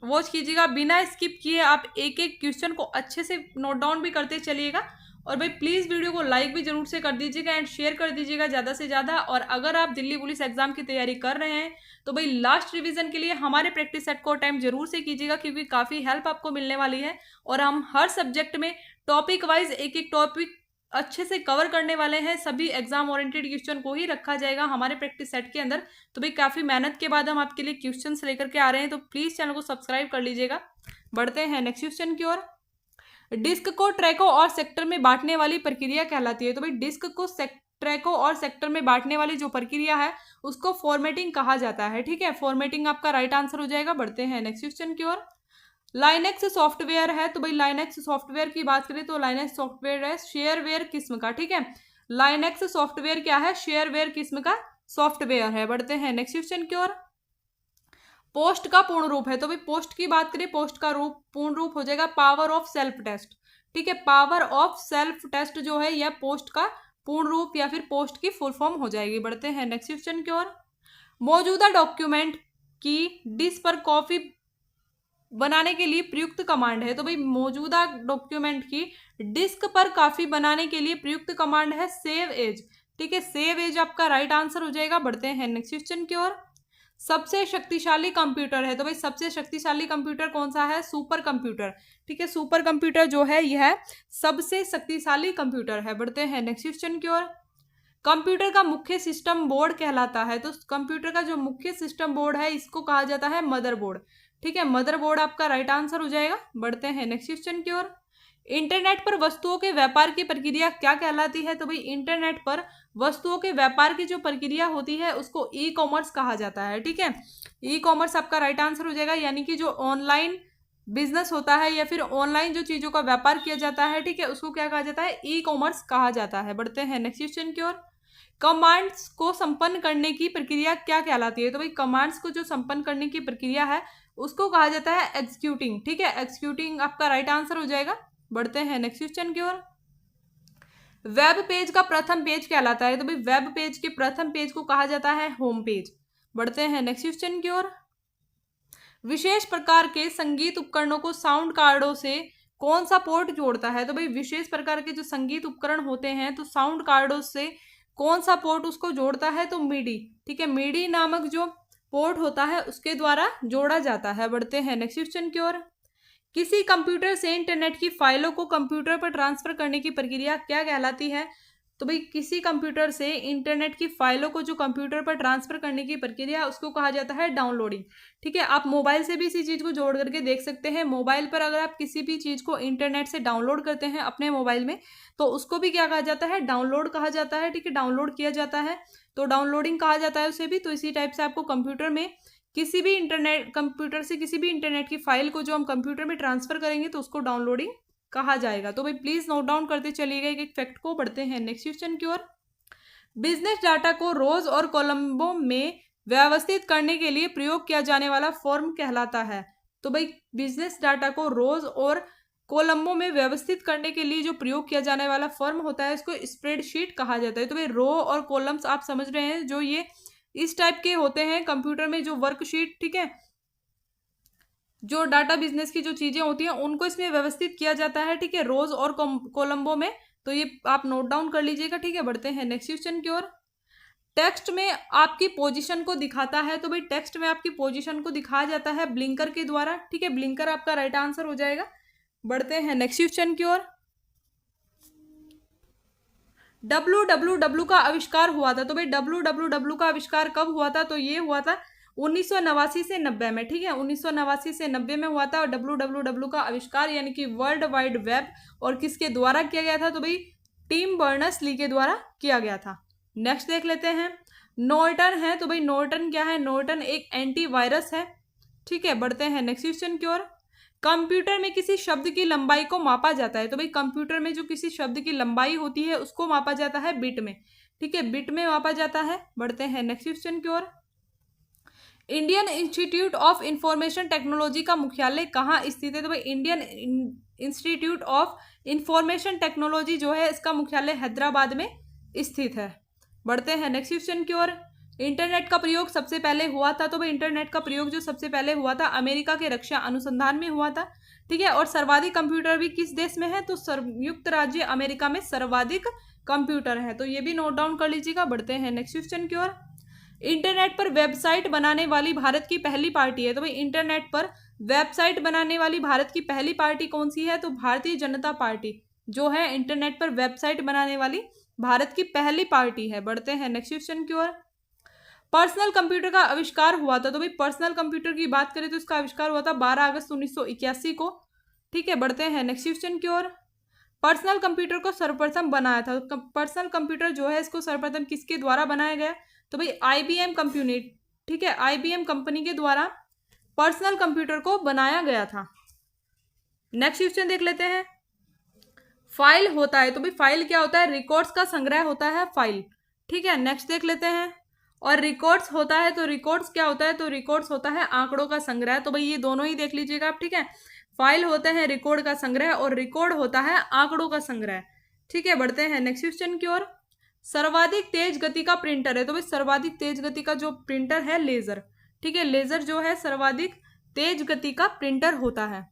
वॉच कीजिएगा, बिना स्किप किए आप एक एक क्वेश्चन को अच्छे से नोट डाउन भी करते चलिएगा। और भाई प्लीज़ वीडियो को लाइक भी जरूर से कर दीजिएगा एंड शेयर कर दीजिएगा ज़्यादा से ज़्यादा। और अगर आप दिल्ली पुलिस एग्जाम की तैयारी कर रहे हैं तो भाई लास्ट रिवीजन के लिए हमारे प्रैक्टिस सेट को अटेम्प्ट जरूर से कीजिएगा, क्योंकि काफ़ी हेल्प आपको मिलने वाली है। और हम हर सब्जेक्ट में टॉपिक वाइज एक एक टॉपिक अच्छे से कवर करने वाले हैं। सभी एग्जाम ओरिएंटेड क्वेश्चन को ही रखा जाएगा हमारे प्रैक्टिस सेट के अंदर। तो भाई काफ़ी मेहनत के बाद हम आपके लिए क्वेश्चंस लेकर के आ रहे हैं, तो प्लीज़ चैनल को सब्सक्राइब कर लीजिएगा। बढ़ते हैं नेक्स्ट क्वेश्चन की ओर। डिस्क को ट्रैकों और सेक्टर में बांटने वाली प्रक्रिया कहलाती है, तो भाई डिस्क को सॉफ्टवेयर को और सेक्टर में बांटने वाली जो प्रक्रिया है उसको फॉर्मेटिंग कहा जाता है। ठीक है, फॉर्मेटिंग आपका राइट आंसर हो जाएगा। बढ़ते हैं नेक्स्ट क्वेश्चन की ओर। लाइनेक्स सॉफ्टवेयर है, तो भाई लाइनेक्स सॉफ्टवेयर की बात करें तो लाइनेक्स सॉफ्टवेयर है शेयरवेयर किस्म का। ठीक है, लाइनेक्स सॉफ्टवेयर क्या है? शेयरवेयर किस्म का सॉफ्टवेयर है। बढ़ते हैं नेक्स्ट क्वेश्चन की ओर। पोस्ट का पूर्ण रूप है, तो भाई पोस्ट की बात करें, पोस्ट का रूप पूर्ण रूप हो जाएगा पावर ऑफ सेल्फ टेस्ट। ठीक है, पावर ऑफ सेल्फ टेस्ट जो है यह पोस्ट का पूर्ण रूप या फिर पोस्ट की फुल फॉर्म हो जाएगी। बढ़ते हैं नेक्स्ट क्वेश्चन की ओर। मौजूदा डॉक्यूमेंट की डिस्क पर कॉपी बनाने के लिए प्रयुक्त कमांड है, तो भाई मौजूदा डॉक्यूमेंट की डिस्क पर कॉपी बनाने के लिए प्रयुक्त कमांड है सेव एज। ठीक है, सेव एज आपका राइट आंसर हो जाएगा। बढ़ते हैं नेक्स्ट क्वेश्चन की ओर। सबसे शक्तिशाली कंप्यूटर है, तो भाई सबसे शक्तिशाली कंप्यूटर कौन सा है? Super computer. ठीक है, सुपर कंप्यूटर जो है यह सबसे शक्तिशाली कंप्यूटर है। बढ़ते हैं नेक्स्ट क्वेश्चन की ओर। कंप्यूटर का मुख्य सिस्टम बोर्ड कहलाता है, तो कंप्यूटर का जो मुख्य सिस्टम बोर्ड है इसको कहा जाता है मदरबोर्ड। ठीक है, मदरबोर्ड आपका राइट आंसर हो जाएगा। बढ़ते हैं नेक्स्ट क्वेश्चन की ओर। इंटरनेट पर वस्तुओं के व्यापार की प्रक्रिया क्या कहलाती है? तो भाई इंटरनेट पर वस्तुओं के व्यापार की जो प्रक्रिया होती है उसको ई कॉमर्स कहा जाता है। ठीक है, ई कॉमर्स आपका राइट आंसर हो जाएगा, यानी कि जो ऑनलाइन बिजनेस होता है या फिर ऑनलाइन जो चीजों का व्यापार किया जाता है, ठीक है, उसको क्या कहा जाता है? ई कॉमर्स कहा जाता है। बढ़ते हैं नेक्स्ट क्वेश्चन की ओर। कमांड्स को संपन्न करने की प्रक्रिया क्या कहलाती है? तो भाई कमांड्स को जो संपन्न करने की प्रक्रिया है उसको कहा जाता है एग्जीक्यूटिंग। ठीक है, एग्जीक्यूटिंग आपका राइट आंसर हो जाएगा। बढ़ते हैं नेक्स्ट क्वेश्चन की ओर। वेब पेज का प्रथम पेज कहलाता है, तो भाई वेब पेज के प्रथम पेज को कहा जाता है होम पेज। बढ़ते हैं नेक्स्ट क्वेश्चन की ओर। विशेष प्रकार के संगीत उपकरणों को साउंड कार्डों से कौन सा पोर्ट जोड़ता है? तो भाई विशेष प्रकार के जो संगीत उपकरण होते हैं तो साउंड कार्डों से कौन सा पोर्ट उसको जोड़ता है? तो मीडी। ठीक है, मीडी नामक जो पोर्ट होता है उसके द्वारा जोड़ा जाता है। बढ़ते हैं नेक्स्ट क्वेश्चन की ओर। किसी कंप्यूटर से इंटरनेट की फाइलों को कंप्यूटर पर ट्रांसफर करने की प्रक्रिया क्या कहलाती है? तो भाई किसी कंप्यूटर से इंटरनेट की फाइलों को जो कंप्यूटर पर ट्रांसफर करने की प्रक्रिया उसको कहा जाता है डाउनलोडिंग। ठीक है, आप मोबाइल से भी इसी चीज को जोड़ करके देख सकते हैं। मोबाइल पर अगर आप किसी भी चीज को इंटरनेट से डाउनलोड करते हैं अपने मोबाइल में तो उसको भी क्या कहा जाता है? डाउनलोड कहा जाता है। ठीक है, डाउनलोड किया जाता है तो डाउनलोडिंग कहा जाता है उसे भी। तो इसी टाइप से आपको कंप्यूटर में किसी भी इंटरनेट कंप्यूटर से किसी भी इंटरनेट की फाइल को जो हम कंप्यूटर में ट्रांसफर करेंगे तो उसको डाउनलोडिंग कहा जाएगा। तो भाई प्लीज नोट डाउन करते चलिएगा एक एक फैक्ट को। बढ़ते हैं नेक्स्ट क्वेश्चन की ओर। बिजनेस डाटा को रोज और कॉलम्बों में व्यवस्थित करने के लिए प्रयोग किया जाने वाला फॉर्म कहलाता है। तो भाई बिजनेस डाटा को रोज और कोलम्बो में व्यवस्थित करने के लिए जो प्रयोग किया जाने वाला फॉर्म होता है उसको स्प्रेडशीट कहा जाता है। तो भाई रो और कॉलम्स आप समझ रहे हैं, जो ये इस टाइप के होते हैं कंप्यूटर में जो वर्कशीट, ठीक है, जो डाटा बिजनेस की जो चीजें होती हैं उनको इसमें व्यवस्थित किया जाता है। ठीक है, रोज और कोलम्बो में। तो ये आप नोट डाउन कर लीजिएगा। ठीक है, बढ़ते हैं नेक्स्ट क्वेश्चन की ओर। टेक्स्ट में आपकी पोजीशन को दिखाता है, तो भाई टेक्स्ट में आपकी पोजीशन को दिखाया जाता है ब्लिंकर के द्वारा। ठीक है, ब्लिंकर आपका राइट आंसर हो जाएगा। बढ़ते हैं नेक्स्ट क्वेश्चन की ओर। WWW का आविष्कार हुआ था, तो भाई WWW का आविष्कार कब हुआ था? तो ये हुआ था 1989 से 90 में। ठीक है, 1989 से 90 में हुआ था। और WWW का आविष्कार यानी कि वर्ल्ड वाइड वेब और किसके द्वारा किया गया था? तो भाई टिम बर्नर्स-ली के द्वारा किया गया था। नेक्स्ट देख लेते हैं। नॉर्टन है, तो भाई नॉर्टन क्या है? नॉर्टन एक एंटीवायरस है। ठीक है, बढ़ते हैं नेक्स्ट क्वेश्चन की ओर। कंप्यूटर में किसी शब्द की लंबाई को मापा जाता है, तो भाई कंप्यूटर में जो किसी शब्द की लंबाई होती है उसको मापा जाता है बिट में। ठीक है, बिट में मापा जाता है। बढ़ते हैं नेक्स्ट क्वेश्चन की ओर। Indian Institute of Information Technology का मुख्यालय कहाँ स्थित है? तो भाई Indian Institute of Information Technology जो है इसका मुख्यालय हैदराबाद में स्थित है। बढ़ते हैं नेक्स्ट क्वेश्चन की ओर। इंटरनेट का प्रयोग सबसे पहले हुआ था, तो भाई इंटरनेट का प्रयोग जो सबसे पहले हुआ था अमेरिका के रक्षा अनुसंधान में हुआ था। ठीक है, और सर्वाधिक कंप्यूटर भी किस देश में है? तो संयुक्त राज्य अमेरिका में सर्वाधिक कंप्यूटर है। तो ये भी नोट डाउन कर लीजिएगा। बढ़ते हैं नेक्स्ट क्वेश्चन की ओर। इंटरनेट पर वेबसाइट बनाने वाली भारत की पहली पार्टी है, तो भाई इंटरनेट पर वेबसाइट बनाने वाली भारत की पहली पार्टी कौन सी है? तो भारतीय जनता पार्टी जो है इंटरनेट पर वेबसाइट बनाने वाली भारत की पहली पार्टी है। बढ़ते हैं नेक्स्ट क्वेश्चन की ओर। पर्सनल कंप्यूटर का आविष्कार हुआ था, तो भाई पर्सनल कंप्यूटर की बात करें तो इसका आविष्कार हुआ था 12 अगस्त 1981 को। ठीक है, बढ़ते हैं नेक्स्ट क्वेश्चन की ओर। पर्सनल कंप्यूटर को सर्वप्रथम बनाया था। पर्सनल कंप्यूटर जो है इसको सर्वप्रथम किसके द्वारा बनाया गया? तो भाई आईबीएम कंपनी, ठीक है, आईबीएम कंपनी के द्वारा पर्सनल कंप्यूटर को बनाया गया था। नेक्स्ट क्वेश्चन देख लेते हैं। फाइल होता है, तो भाई फाइल क्या होता है? रिकॉर्ड्स का संग्रह होता है फाइल, ठीक है। नेक्स्ट देख लेते हैं। और रिकॉर्ड्स होता है, तो रिकॉर्ड्स क्या होता है? तो रिकॉर्ड्स होता है आंकड़ों का संग्रह। तो भाई ये दोनों ही देख लीजिएगा आप, ठीक है। फाइल होता है रिकॉर्ड का संग्रह और रिकॉर्ड होता है आंकड़ों का संग्रह, ठीक है। बढ़ते हैं नेक्स्ट क्वेश्चन की ओर। सर्वाधिक तेज गति का प्रिंटर है, तो भाई सर्वाधिक तेज गति का जो प्रिंटर है लेजर, ठीक है। लेजर जो है सर्वाधिक तेज गति का प्रिंटर होता है।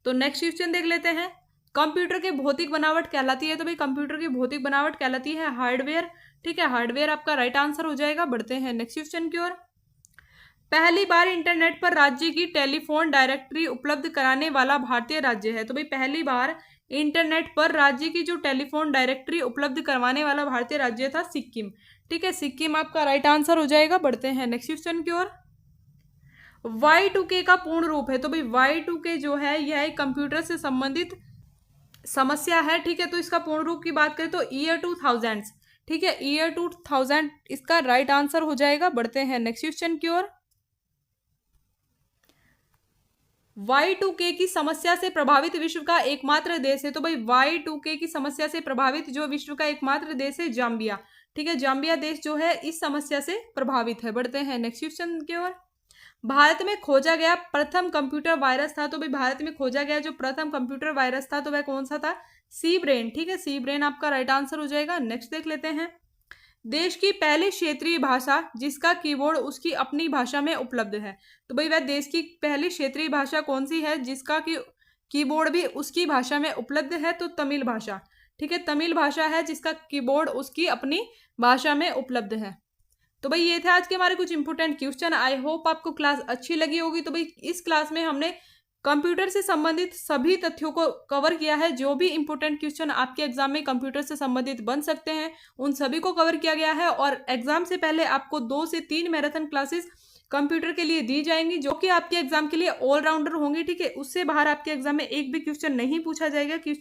तो नेक्स्ट क्वेश्चन देख लेते हैं। कंप्यूटर की भौतिक बनावट कहलाती है, तो भाई कंप्यूटर की भौतिक बनावट कहलाती है हार्डवेयर, ठीक है। हार्डवेयर आपका राइट आंसर हो जाएगा। बढ़ते हैं नेक्स्ट क्वेश्चन की ओर। पहली बार इंटरनेट पर राज्य की टेलीफोन डायरेक्टरी उपलब्ध कराने वाला भारतीय राज्य है, तो भाई पहली बार इंटरनेट पर राज्य की जो टेलीफोन डायरेक्टरी उपलब्ध करवाने वाला भारतीय राज्य था सिक्किम, ठीक है। सिक्किम आपका राइट आंसर हो जाएगा। बढ़ते हैं नेक्स्ट क्वेश्चन की ओर। Y2K का पूर्ण रूप है, तो भाई Y2K जो है यह एक कंप्यूटर से संबंधित समस्या है, ठीक है। तो इसका पूर्ण रूप की बात करें तो ईयर 2000, ठीक है। ईयर 2000 इसका राइट आंसर हो जाएगा। बढ़ते हैं नेक्स्ट क्वेश्चन की ओर। Y2K की समस्या से प्रभावित विश्व का एकमात्र देश है, तो भाई Y2K की समस्या से प्रभावित जो विश्व का एकमात्र देश है जाम्बिया, ठीक है। जाम्बिया देश जो है इस समस्या से प्रभावित है। बढ़ते हैं नेक्स्ट क्वेश्चन की ओर। भारत में खोजा गया प्रथम कंप्यूटर वायरस था, तो भाई भारत में खोजा गया जो प्रथम कंप्यूटर वायरस था तो वह कौन सा था? सी ब्रेन, ठीक है। सी ब्रेन आपका राइट आंसर हो जाएगा। नेक्स्ट देख लेते हैं। देश की पहली क्षेत्रीय भाषा जिसका कीबोर्ड उसकी अपनी भाषा में उपलब्ध है, तो भाई वह देश की पहली क्षेत्रीय भाषा कौन सी है जिसका कीबोर्ड भी उसकी भाषा में उपलब्ध है? तो तमिल भाषा, ठीक है। तमिल भाषा है जिसका कीबोर्ड उसकी अपनी भाषा में उपलब्ध है। तो भाई ये थे आज के हमारे कुछ इंपॉर्टेंट क्वेश्चन। आई होप आपको क्लास अच्छी लगी होगी। तो भाई इस क्लास में हमने कंप्यूटर से संबंधित सभी तथ्यों को कवर किया है। जो भी इंपॉर्टेंट क्वेश्चन आपके एग्जाम में कंप्यूटर से संबंधित बन सकते हैं उन सभी को कवर किया गया है। और एग्जाम से पहले आपको 2 से 3 मैराथन क्लासेस कंप्यूटर के लिए दी जाएंगी जो कि आपके एग्जाम के लिए ऑलराउंडर होंगी, ठीक है। उससे बाहर आपके एग्जाम में एक भी क्वेश्चन नहीं पूछा जाएगा कि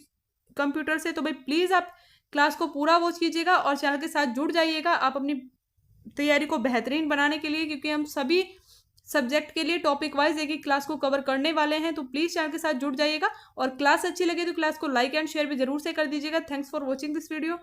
कंप्यूटर से। तो भाई प्लीज आप क्लास को पूरा वॉच कीजिएगा और चैनल के साथ जुड़ जाइएगा आप अपनी तैयारी को बेहतरीन बनाने के लिए, क्योंकि हम सभी सब्जेक्ट के लिए टॉपिक वाइज एक एक क्लास को कवर करने वाले हैं। तो प्लीज चैनल के साथ जुड़ जाइएगा और क्लास अच्छी लगे तो क्लास को लाइक एंड शेयर भी जरूर से कर दीजिएगा। Thanks for watching this video.